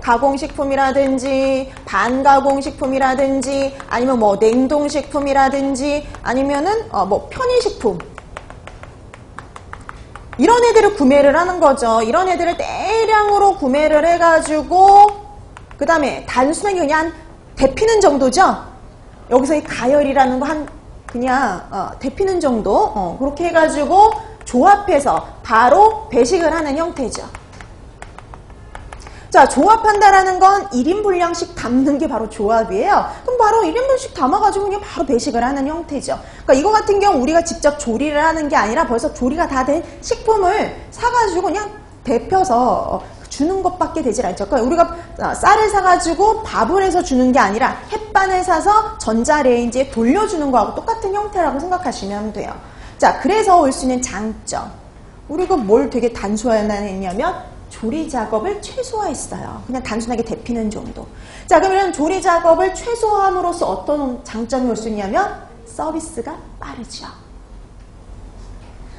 가공식품이라든지 반가공식품이라든지 아니면 뭐 냉동식품이라든지 아니면은 뭐 편의식품 이런 애들을 구매를 하는 거죠. 이런 애들을 대량으로 구매를 해가지고 그 다음에 단순하게 그냥 데피는 정도죠. 여기서 이 가열이라는 거 그냥 데피는 정도 그렇게 해가지고 조합해서 바로 배식을 하는 형태죠. 자, 조합한다라는 건 1인 분량씩 담는 게 바로 조합이에요. 그럼 바로 1인 분씩 담아가지고 그냥 바로 배식을 하는 형태죠. 그러니까 이거 같은 경우 우리가 직접 조리를 하는 게 아니라 벌써 조리가 다 된 식품을 사가지고 그냥 데펴서 주는 것밖에 되질 않죠. 그러니까 우리가 쌀을 사가지고 밥을 해서 주는 게 아니라 햇반을 사서 전자레인지에 돌려주는 거하고 똑같은 형태라고 생각하시면 돼요. 자, 그래서 올 수 있는 장점. 우리가 뭘 되게 단순화했냐면 조리 작업을 최소화했어요. 그냥 단순하게 데피는 정도. 자, 그러면 조리 작업을 최소화함으로써 어떤 장점이 올 수 있냐면 서비스가 빠르죠.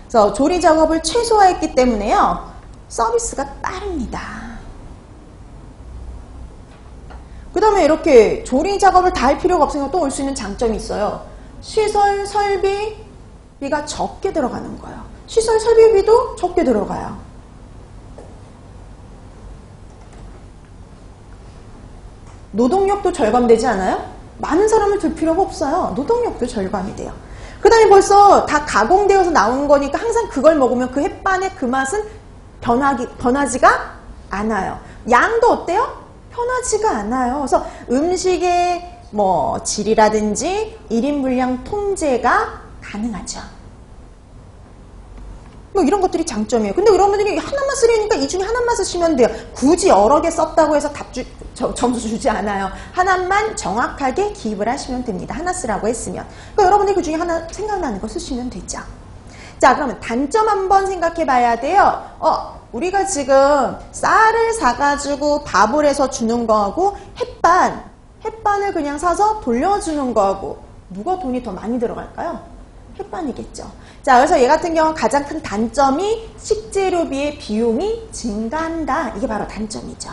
그래서 조리 작업을 최소화했기 때문에요. 서비스가 빠릅니다. 그 다음에 이렇게 조리 작업을 다 할 필요가 없으니까 또 올 수 있는 장점이 있어요. 시설 설비비가 적게 들어가는 거예요. 시설 설비비도 적게 들어가요. 노동력도 절감되지 않아요? 많은 사람을 둘 필요가 없어요. 노동력도 절감이 돼요. 그 다음에 벌써 다 가공되어서 나온 거니까 항상 그걸 먹으면 그 햇반의 그 맛은 변하지가 않아요. 양도 어때요? 편하지가 않아요. 그래서 음식의 뭐 질이라든지 1인 분량 통제가 가능하죠. 뭐 이런 것들이 장점이에요. 근데 여러분들이 하나만 쓰려니까 이 중에 하나만 쓰시면 돼요. 굳이 여러 개 썼다고 해서 점수 주지 않아요. 하나만 정확하게 기입을 하시면 됩니다. 하나 쓰라고 했으면. 그러니까 여러분들이 그 중에 하나 생각나는 거 쓰시면 되죠. 자, 그러면 단점 한번 생각해 봐야 돼요. 우리가 지금 쌀을 사가지고 밥을 해서 주는 거하고 햇반을 그냥 사서 돌려주는 거하고 누가 돈이 더 많이 들어갈까요? 햇반이겠죠. 자, 그래서 얘 같은 경우는 가장 큰 단점이 식재료비의 비용이 증가한다. 이게 바로 단점이죠.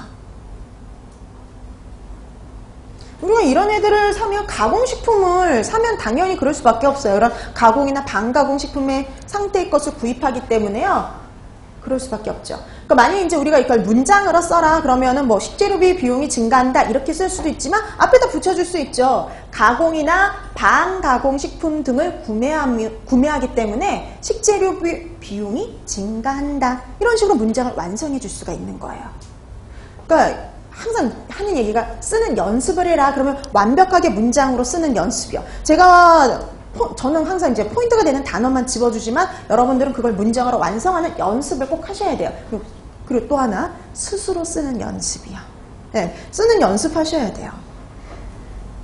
우리가 이런 애들을 사면 가공식품을 사면 당연히 그럴 수밖에 없어요. 이런 가공이나 반가공식품의 상태의 것을 구입하기 때문에요. 그럴 수밖에 없죠. 그러니까 만약에 이제 우리가 이걸 문장으로 써라 그러면은 뭐 식재료비 비용이 증가한다 이렇게 쓸 수도 있지만 앞에다 붙여줄 수 있죠. 가공이나 반가공식품 등을 구매하기 때문에 식재료비 비용이 증가한다. 이런 식으로 문장을 완성해 줄 수가 있는 거예요. 그러니까 항상 하는 얘기가 쓰는 연습을 해라. 그러면 완벽하게 문장으로 쓰는 연습이요. 저는 항상 이제 포인트가 되는 단어만 집어주지만 여러분들은 그걸 문장으로 완성하는 연습을 꼭 하셔야 돼요. 그리고 또 하나 스스로 쓰는 연습이요. 네, 쓰는 연습하셔야 돼요.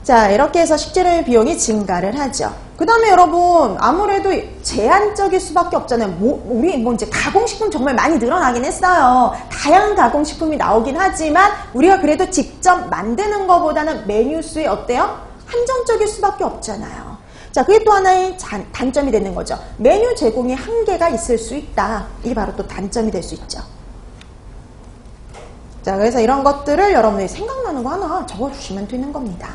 자, 이렇게 해서 식재료의 비용이 증가를 하죠. 그 다음에 여러분 아무래도 제한적일 수밖에 없잖아요. 우리 이제 가공식품 정말 많이 늘어나긴 했어요. 다양한 가공식품이 나오긴 하지만 우리가 그래도 직접 만드는 것보다는 메뉴 수에 어때요? 한정적일 수밖에 없잖아요. 자, 그게 또 하나의 단점이 되는 거죠. 메뉴 제공에 한계가 있을 수 있다. 이게 바로 또 단점이 될 수 있죠. 자, 그래서 이런 것들을 여러분들이 생각나는 거 하나 적어주시면 되는 겁니다.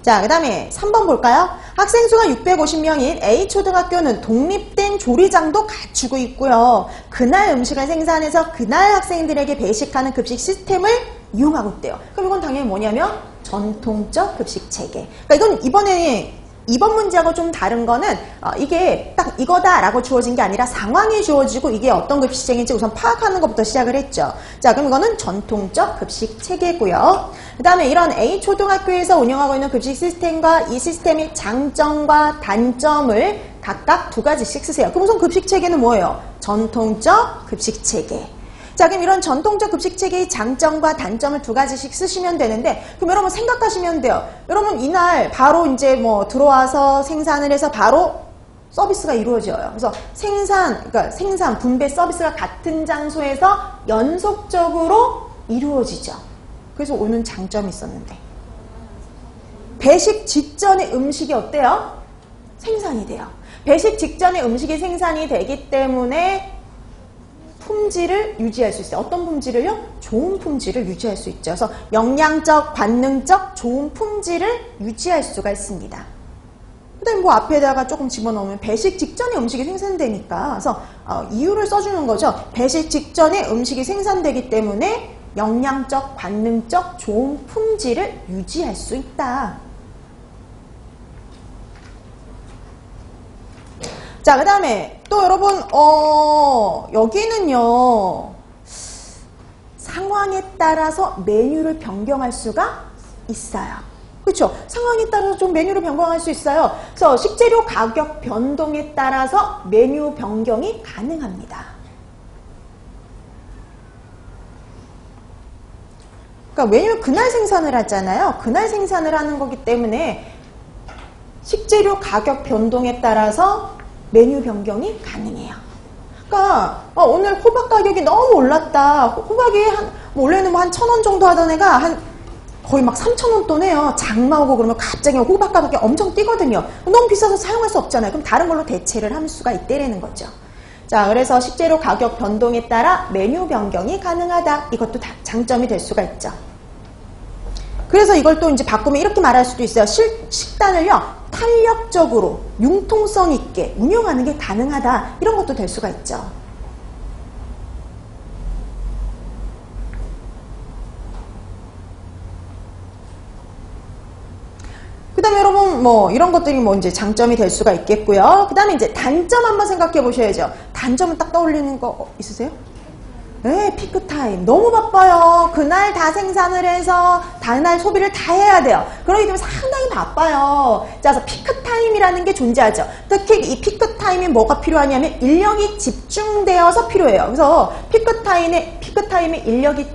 자, 그 다음에 3번 볼까요? 학생 수가 650명인 A초등학교는 독립된 조리장도 갖추고 있고요. 그날 음식을 생산해서 그날 학생들에게 배식하는 급식 시스템을 이용하고 있대요. 그럼 이건 당연히 뭐냐면 전통적 급식 체계. 그러니까 이건 이번에 이번 문제하고 좀 다른 거는 이게 딱 이거다라고 주어진 게 아니라 상황이 주어지고 이게 어떤 급식 체계인지 우선 파악하는 것부터 시작을 했죠. 자, 그럼 이거는 전통적 급식 체계고요. 그 다음에 이런 A 초등학교에서 운영하고 있는 급식 시스템과 이 시스템의 장점과 단점을 각각 두 가지씩 쓰세요. 그럼 우선 급식 체계는 뭐예요? 전통적 급식 체계. 자, 그럼 이런 전통적 급식 체계의 장점과 단점을 두 가지씩 쓰시면 되는데, 그럼 여러분 생각하시면 돼요. 여러분 이날 바로 이제 뭐 들어와서 생산을 해서 바로 서비스가 이루어져요. 그래서 그러니까 생산, 분배 서비스가 같은 장소에서 연속적으로 이루어지죠. 그래서 오는 장점이 있었는데, 배식 직전에 음식이 어때요? 생산이 돼요. 배식 직전에 음식이 생산이 되기 때문에 품질을 유지할 수 있어요. 어떤 품질을요? 좋은 품질을 유지할 수 있죠. 그래서 영양적, 관능적 좋은 품질을 유지할 수가 있습니다. 그 다음에 뭐 앞에다가 조금 집어넣으면 배식 직전에 음식이 생산되니까, 그래서 이유를 써주는 거죠. 배식 직전에 음식이 생산되기 때문에 영양적, 관능적 좋은 품질을 유지할 수 있다. 자, 그 다음에 또 여러분 여기는요 상황에 따라서 메뉴를 변경할 수가 있어요. 그렇죠? 상황에 따라서 좀 메뉴를 변경할 수 있어요. 그래서 식재료 가격 변동에 따라서 메뉴 변경이 가능합니다. 그러니까 메뉴를 그날 생산을 하잖아요. 그날 생산을 하는 거기 때문에 식재료 가격 변동에 따라서 메뉴 변경이 가능해요. 그러니까 오늘 호박 가격이 너무 올랐다. 호박이 원래는 뭐 한 1,000원 정도 하던 애가 거의 막 3,000원 돈 해요. 장마 오고 그러면 갑자기 호박 가격이 엄청 뛰거든요. 너무 비싸서 사용할 수 없잖아요. 그럼 다른 걸로 대체를 할 수가 있다라는 거죠. 자, 그래서 식재료 가격 변동에 따라 메뉴 변경이 가능하다. 이것도 다 장점이 될 수가 있죠. 그래서 이걸 또 이제 바꾸면 이렇게 말할 수도 있어요. 식단을요 탄력적으로 융통성 있게 운영하는 게 가능하다. 이런 것도 될 수가 있죠. 그 다음에 여러분 뭐 이런 것들이 뭐 이제 장점이 될 수가 있겠고요. 그 다음에 이제 단점 한번 생각해 보셔야죠. 단점은 딱 떠올리는 거 있으세요? 네, 피크타임. 너무 바빠요. 그날 다 생산을 해서 다날 소비를 다 해야 돼요. 그러기 때문에 상당히 바빠요. 자, 그래서 피크타임이라는 게 존재하죠. 특히 이 피크타임이 뭐가 필요하냐면 인력이 집중되어서 필요해요. 그래서 피크타임에 인력이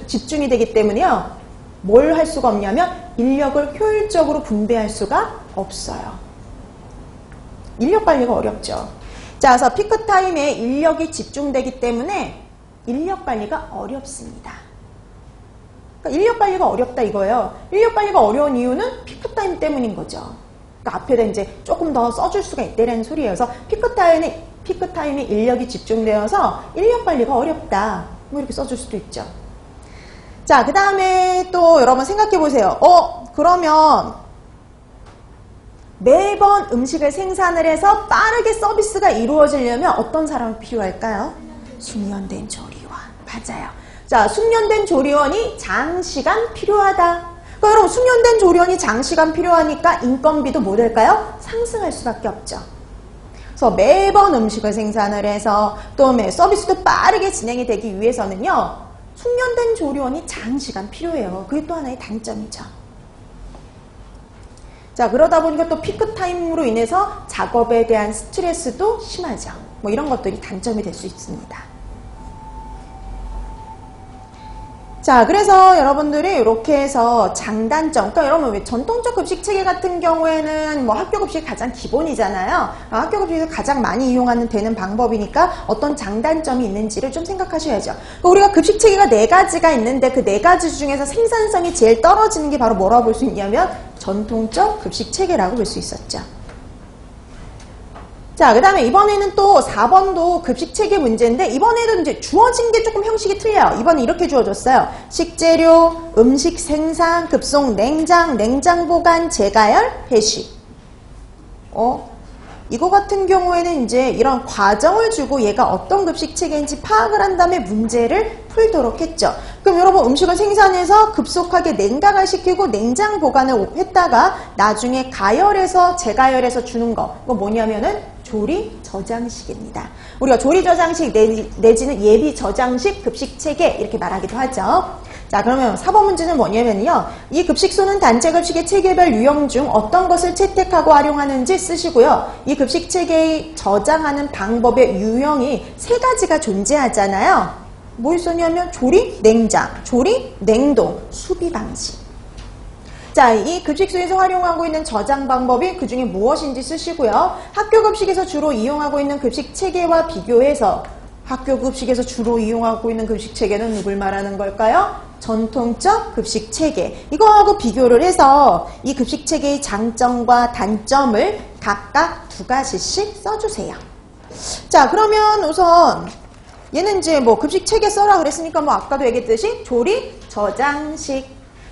집중이 되기 때문에요. 뭘 할 수가 없냐면 인력을 효율적으로 분배할 수가 없어요. 인력 관리가 어렵죠. 자, 그래서 피크타임에 인력이 집중되기 때문에 인력 관리가 어렵습니다. 그러니까 인력 관리가 어렵다 이거예요. 인력 관리가 어려운 이유는 피크타임 때문인 거죠. 그러니까 앞에다 이제 조금 더 써줄 수가 있다는 소리예요. 그래서 피크타임에 인력이 집중되어서 인력 관리가 어렵다. 뭐 이렇게 써줄 수도 있죠. 자, 그 다음에 또 여러분 생각해 보세요. 그러면 매번 음식을 생산을 해서 빠르게 서비스가 이루어지려면 어떤 사람이 필요할까요? 숙련된 조리원. 맞아요. 자, 숙련된 조리원이 장시간 필요하다. 그러니까 여러분 숙련된 조리원이 장시간 필요하니까 인건비도 뭐 될까요? 상승할 수밖에 없죠. 그래서 매번 음식을 생산을 해서 또 서비스도 빠르게 진행이 되기 위해서는요. 숙련된 조리원이 장시간 필요해요. 그게 또 하나의 단점이죠. 자, 그러다 보니까 또 피크타임으로 인해서 작업에 대한 스트레스도 심하죠. 뭐 이런 것들이 단점이 될 수 있습니다. 자, 그래서 여러분들이 이렇게 해서 장단점, 그러니까 여러분 왜 전통적 급식 체계 같은 경우에는 뭐 학교 급식이 가장 기본이잖아요. 학교 급식에서 가장 많이 이용하는 되는 방법이니까 어떤 장단점이 있는지를 좀 생각하셔야죠. 우리가 급식 체계가 4가지가 있는데 그 4가지 중에서 생산성이 제일 떨어지는 게 바로 뭐라고 볼 수 있냐면 전통적 급식 체계라고 볼 수 있었죠. 자, 그 다음에 이번에는 또 4번도 급식체계 문제인데 이번에도 이제 주어진 게 조금 형식이 틀려요. 이번에 이렇게 주어졌어요. 식재료, 음식 생산, 급송, 냉장, 냉장 보관, 재가열, 회식. 이거 같은 경우에는 이제 이런 과정을 주고 얘가 어떤 급식 체계인지 파악을 한 다음에 문제를 풀도록 했죠. 그럼 여러분 음식을 생산해서 급속하게 냉각을 시키고 냉장 보관을 했다가 나중에 가열해서 재가열해서 주는 거. 이거 뭐냐면은 조리 저장식입니다. 우리가 조리 저장식 내지는 예비 저장식 급식 체계 이렇게 말하기도 하죠. 자, 그러면 4번 문제는 뭐냐면요. 이 급식소는 단체 급식의 체계별 유형 중 어떤 것을 채택하고 활용하는지 쓰시고요. 이 급식 체계의 저장하는 방법의 유형이 3가지가 존재하잖아요. 뭘 쓰냐면 조리, 냉장, 조리, 냉동, 수비 방식. 자, 이 급식소에서 활용하고 있는 저장 방법이 그 중에 무엇인지 쓰시고요. 학교 급식에서 주로 이용하고 있는 급식 체계와 비교해서 학교 급식에서 주로 이용하고 있는 급식 체계는 누굴 말하는 걸까요? 전통적 급식 체계. 이거하고 비교를 해서 이 급식 체계의 장점과 단점을 각각 2가지씩 써주세요. 자, 그러면 우선 얘는 이제 뭐 급식 체계 써라 그랬으니까 뭐 아까도 얘기했듯이 조리, 저장식.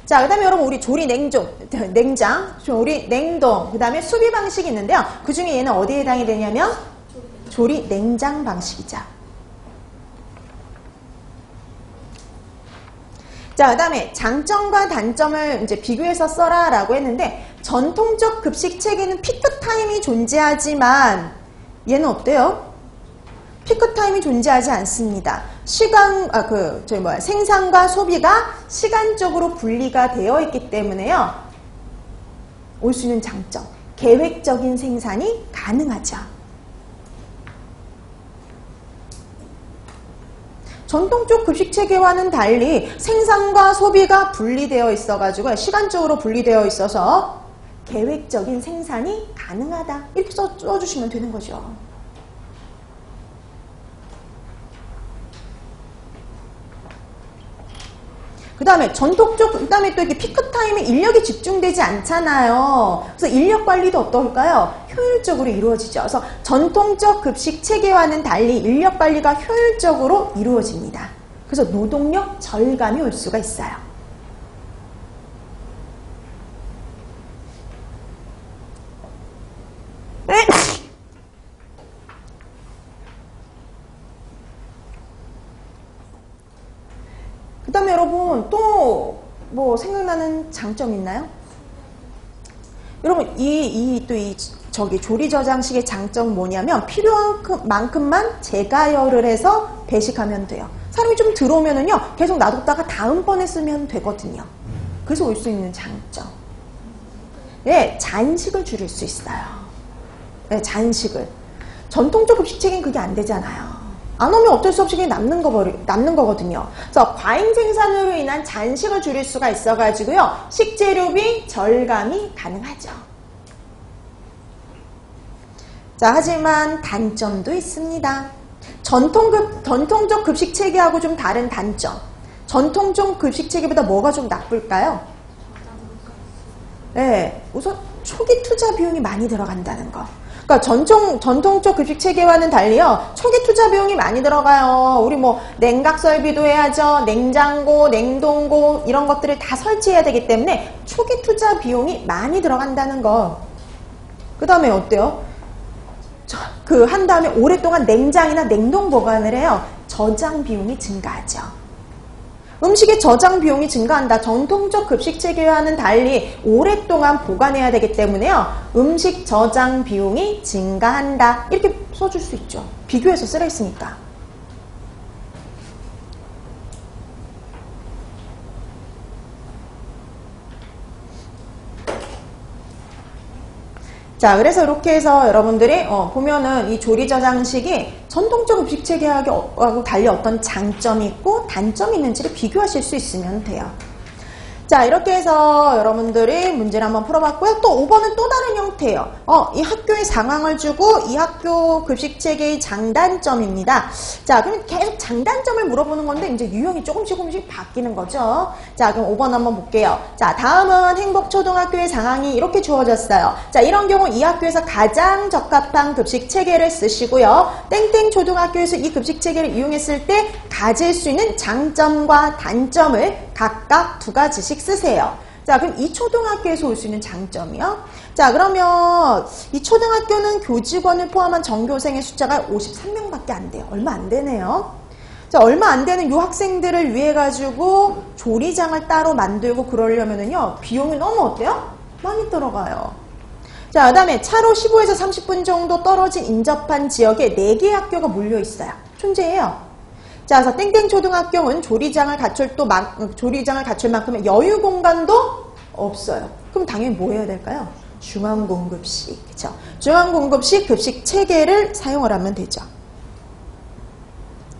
자, 그 다음에 여러분 우리 조리 냉장, 조리 냉동, 그 다음에 수비 방식이 있는데요. 그 중에 얘는 어디에 해당이 되냐면 조리 냉장 방식이죠. 자, 그 다음에 장점과 단점을 이제 비교해서 써라 라고 했는데 전통적 급식 체계는 피크타임이 존재하지만 얘는 어때요? 피크타임이 존재하지 않습니다. 생산과 소비가 시간적으로 분리가 되어 있기 때문에요. 올 수 있는 장점, 계획적인 생산이 가능하죠. 전통적 급식 체계와는 달리 생산과 소비가 분리되어 있어가지고 시간적으로 분리되어 있어서 계획적인 생산이 가능하다. 이렇게 써주시면 되는 거죠. 그 다음에 그 다음에 또 이렇게 피크타임에 인력이 집중되지 않잖아요. 그래서 인력 관리도 어떨까요? 효율적으로 이루어지죠. 그래서 전통적 급식 체계와는 달리 인력 관리가 효율적으로 이루어집니다. 그래서 노동력 절감이 올 수가 있어요. 그 다음에 여러분 또 뭐 생각나는 장점 있나요? 여러분 조리 저장식의 장점은 뭐냐면 필요한 만큼만 재가열을 해서 배식하면 돼요. 사람이 좀 들어오면은요 계속 놔뒀다가 다음번에 쓰면 되거든요. 그래서 올 수 있는 장점. 네, 잔식을 줄일 수 있어요. 네, 잔식을. 전통적 급식 체계는 그게 안 되잖아요. 안 오면 어쩔 수 없이 그냥 남는 거거든요. 그래서 과잉 생산으로 인한 잔식을 줄일 수가 있어가지고요. 식재료비 절감이 가능하죠. 자, 하지만 단점도 있습니다. 전통적 급식 체계하고 좀 다른 단점. 전통적 급식 체계보다 뭐가 좀 나쁠까요? 네, 우선 초기 투자 비용이 많이 들어간다는 거. 그러니까 전통적 급식 체계와는 달리요. 초기 투자 비용이 많이 들어가요. 우리 뭐 냉각 설비도 해야죠. 냉장고, 냉동고 이런 것들을 다 설치해야 되기 때문에 초기 투자 비용이 많이 들어간다는 거. 그 다음에 어때요? 한 다음에 오랫동안 냉장이나 냉동 보관을 해요. 저장 비용이 증가하죠. 음식의 저장 비용이 증가한다. 전통적 급식 체계와는 달리 오랫동안 보관해야 되기 때문에요. 음식 저장 비용이 증가한다. 이렇게 써줄 수 있죠. 비교해서 쓰라 했으니까. 자, 그래서 이렇게 해서 여러분들이 보면은 이 조리 저장식이 전통적 음식 체계하고 달리 어떤 장점이 있고 단점이 있는지를 비교하실 수 있으면 돼요. 자, 이렇게 해서 여러분들이 문제를 한번 풀어봤고요. 또 5번은 또 다른 형태예요. 이 학교의 상황을 주고 이 학교 급식 체계의 장단점입니다. 자, 그럼 계속 장단점을 물어보는 건데 이제 유형이 조금씩 바뀌는 거죠. 자, 그럼 5번 한번 볼게요. 자, 다음은 행복초등학교의 상황이 이렇게 주어졌어요. 자, 이런 경우 이 학교에서 가장 적합한 급식 체계를 쓰시고요. 땡땡 초등학교에서 이 급식 체계를 이용했을 때 가질 수 있는 장점과 단점을 각각 2가지씩 쓰세요. 자, 그럼 이 초등학교에서 올 수 있는 장점이요. 자, 그러면 이 초등학교는 교직원을 포함한 전교생의 숫자가 53명밖에 안 돼요. 얼마 안 되네요. 자, 얼마 안 되는 이 학생들을 위해 가지고 조리장을 따로 만들고 그러려면은요, 비용이 너무 어때요? 많이 들어가요. 자, 그 다음에 차로 15에서 30분 정도 떨어진 인접한 지역에 4개의 학교가 몰려 있어요. 존재해요. 자, 그래서 땡땡초등학교는 조리장을 갖출 만큼의 여유 공간도 없어요. 그럼 당연히 뭐 해야 될까요? 중앙공급식, 그쵸? 중앙공급식 급식 체계를 사용을 하면 되죠.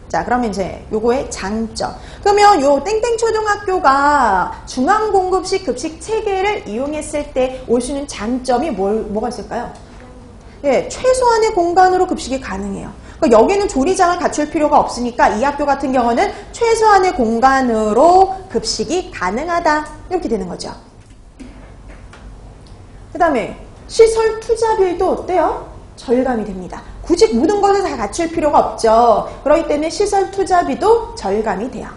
자, 그러면 이제 요거의 장점. 그러면 요 땡땡초등학교가 중앙공급식 급식 체계를 이용했을 때 올 수 있는 장점이 뭐가 있을까요? 예, 최소한의 공간으로 급식이 가능해요. 그러니까 여기는 조리장을 갖출 필요가 없으니까 이 학교 같은 경우는 최소한의 공간으로 급식이 가능하다. 이렇게 되는 거죠. 그 다음에 시설 투자비도 어때요? 절감이 됩니다. 굳이 모든 것을 다 갖출 필요가 없죠. 그렇기 때문에 시설 투자비도 절감이 돼요.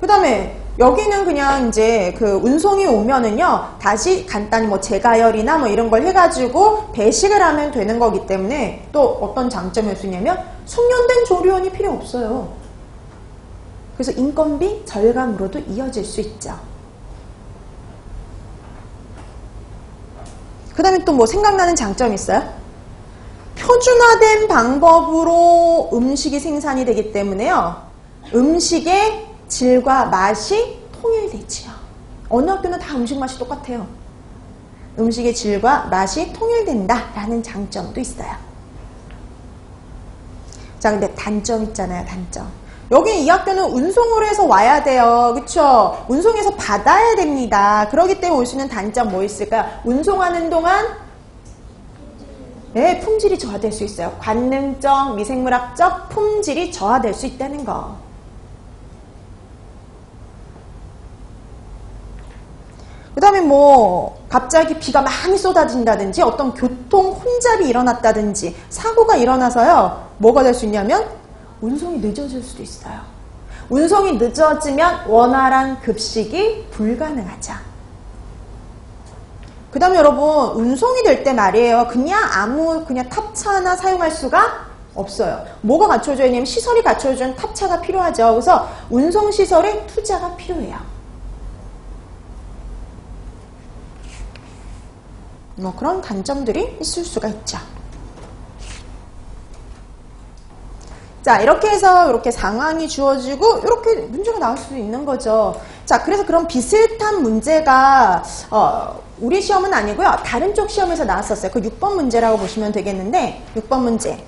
그 다음에 여기는 그냥 이제 그 운송이 오면은요, 다시 간단히 뭐 재가열이나 뭐 이런 걸 해가지고 배식을 하면 되는 거기 때문에 또 어떤 장점이 있으냐면 숙련된 조리원이 필요 없어요. 그래서 인건비 절감으로도 이어질 수 있죠. 그 다음에 또 뭐 생각나는 장점이 있어요? 표준화된 방법으로 음식이 생산이 되기 때문에요. 음식의 질과 맛이 통일되지요. 어느 학교는 다 음식 맛이 똑같아요. 음식의 질과 맛이 통일된다라는 장점도 있어요. 자, 근데 단점 있잖아요, 단점. 여기 이 학교는 운송으로 해서 와야 돼요. 그쵸? 운송해서 받아야 됩니다. 그렇기 때문에 올 수 있는 단점 뭐 있을까요? 운송하는 동안 네, 품질이 저하될 수 있어요. 관능적, 미생물학적 품질이 저하될 수 있다는 거. 그 다음에 뭐 갑자기 비가 많이 쏟아진다든지 어떤 교통 혼잡이 일어났다든지 사고가 일어나서요. 뭐가 될 수 있냐면 운송이 늦어질 수도 있어요. 운송이 늦어지면 원활한 급식이 불가능하죠. 그 다음에 여러분 운송이 될 때 말이에요. 그냥 탑차나 사용할 수가 없어요. 뭐가 갖춰져야 되냐면 시설이 갖춰져야 탑차가 필요하죠. 그래서 운송시설에 투자가 필요해요. 뭐 그런 단점들이 있을 수가 있죠. 자, 이렇게 해서 이렇게 상황이 주어지고 이렇게 문제가 나올 수 있는 거죠. 자, 그래서 그런 비슷한 문제가 우리 시험은 아니고요. 다른 쪽 시험에서 나왔었어요. 그 6번 문제라고 보시면 되겠는데 6번 문제.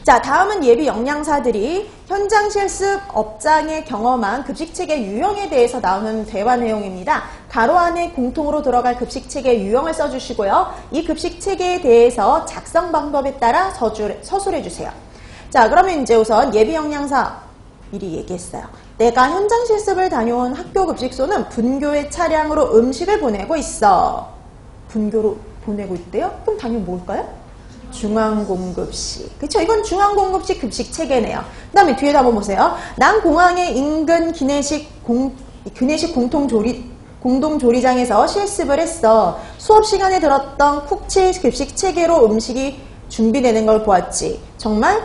자, 다음은 예비 영양사들이 현장 실습 업장에 경험한 급식체계 유형에 대해서 나오는 대화 내용입니다. 가로 안에 공통으로 들어갈 급식체계 유형을 써주시고요. 이 급식체계에 대해서 작성 방법에 따라 서술해 주세요. 자, 그러면 이제 우선 예비 영양사 미리 얘기했어요. 내가 현장 실습을 다녀온 학교 급식소는 분교의 차량으로 음식을 보내고 있어. 분교로 보내고 있대요? 그럼 당연히 뭘까요? 중앙공급식. 그쵸? 이건 중앙공급식 급식 체계네요. 그 다음에 뒤에도 한번 보세요. 난 공항의 인근 기내식 공동조리장에서 실습을 했어. 수업 시간에 들었던 쿡칠 급식 체계로 음식이 준비되는 걸 보았지. 정말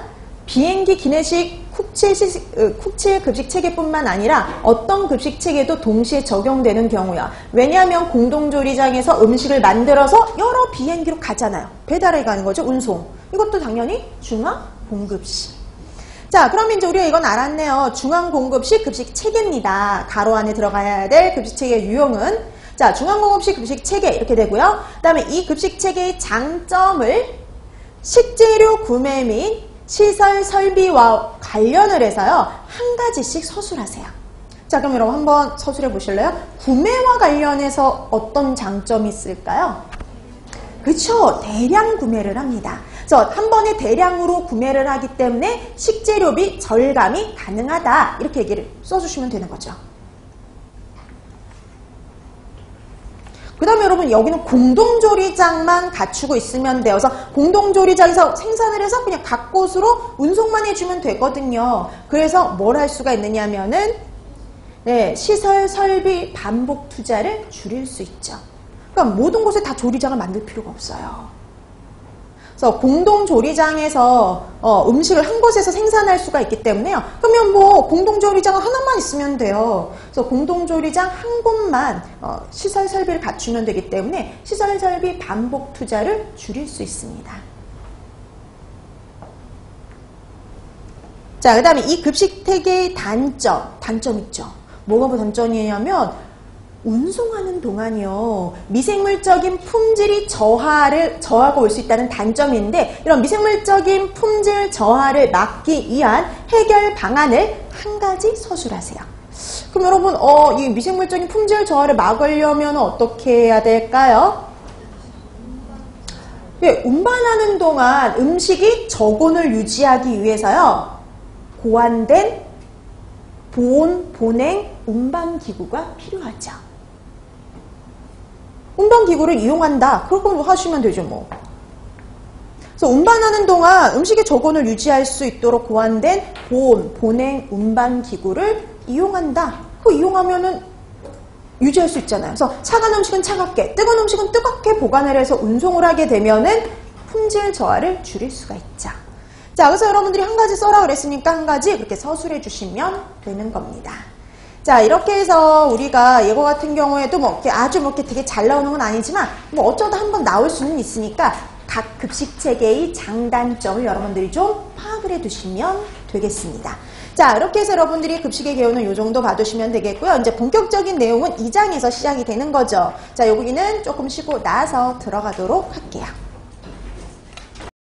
비행기 기내식 쿡칠 급식 체계뿐만 아니라 어떤 급식 체계도 동시에 적용되는 경우야. 왜냐하면 공동조리장에서 음식을 만들어서 여러 비행기로 가잖아요. 배달해 가는 거죠. 운송. 이것도 당연히 중앙공급식. 자, 그러면 이제 우리가 이건 알았네요. 중앙공급식 급식 체계입니다. 가로 안에 들어가야 될 급식 체계 유형은 자, 중앙공급식 급식 체계 이렇게 되고요. 그 다음에 이 급식 체계의 장점을 식재료 구매 및 시설 설비와 관련을 해서요. 한 가지씩 서술하세요. 자, 그럼 여러분 한번 서술해 보실래요? 구매와 관련해서 어떤 장점이 있을까요? 그렇죠. 대량 구매를 합니다. 그래서 한 번에 대량으로 구매를 하기 때문에 식재료비 절감이 가능하다. 이렇게 얘기를 써주시면 되는 거죠. 그 다음에 여러분 여기는 공동조리장만 갖추고 있으면 돼요. 그래서 공동조리장에서 생산을 해서 그냥 각 곳으로 운송만 해주면 되거든요. 그래서 뭘 할 수가 있느냐면은 네, 시설, 설비, 반복 투자를 줄일 수 있죠. 그러니까 모든 곳에 다 조리장을 만들 필요가 없어요. 그래서 공동조리장에서 음식을 한 곳에서 생산할 수가 있기 때문에요. 그러면 뭐 공동조리장 하나만 있으면 돼요. 그래서 공동조리장 한 곳만 시설, 설비를 갖추면 되기 때문에 시설, 설비, 반복 투자를 줄일 수 있습니다. 자, 그 다음에 이 급식태계의 단점 있죠. 뭐가 단점이냐면 운송하는 동안이요. 미생물적인 품질이 저하가 올 수 있다는 단점인데 이런 미생물적인 품질 저하를 막기 위한 해결 방안을 한 가지 서술하세요. 그럼 여러분, 이 미생물적인 품질 저하를 막으려면 어떻게 해야 될까요? 예, 운반하는 동안 음식이 저온을 유지하기 위해서요. 고안된 보온, 보냉, 운반기구가 필요하죠. 운반기구를 이용한다. 그걸 하시면 되죠, 뭐. 그래서 운반하는 동안 음식의 저온을 유지할 수 있도록 고안된 보온, 보냉, 운반기구를 이용한다. 그거 이용하면은 유지할 수 있잖아요. 그래서 차가운 음식은 차갑게, 뜨거운 음식은 뜨겁게 보관을 해서 운송을 하게 되면은 품질 저하를 줄일 수가 있죠. 자, 그래서 여러분들이 한 가지 써라 그랬으니까 한 가지 그렇게 서술해 주시면 되는 겁니다. 자, 이렇게 해서 우리가 이거 같은 경우에도 뭐 이렇게 아주 뭐 이렇게 되게 잘 나오는 건 아니지만 뭐 어쩌다 한번 나올 수는 있으니까 각 급식 체계의 장단점을 여러분들이 좀 파악을 해 두시면 되겠습니다. 자, 이렇게 해서 여러분들이 급식의 개요는 이 정도 봐두시면 되겠고요. 이제 본격적인 내용은 2장에서 시작이 되는 거죠. 자, 여기는 조금 쉬고 나서 들어가도록 할게요.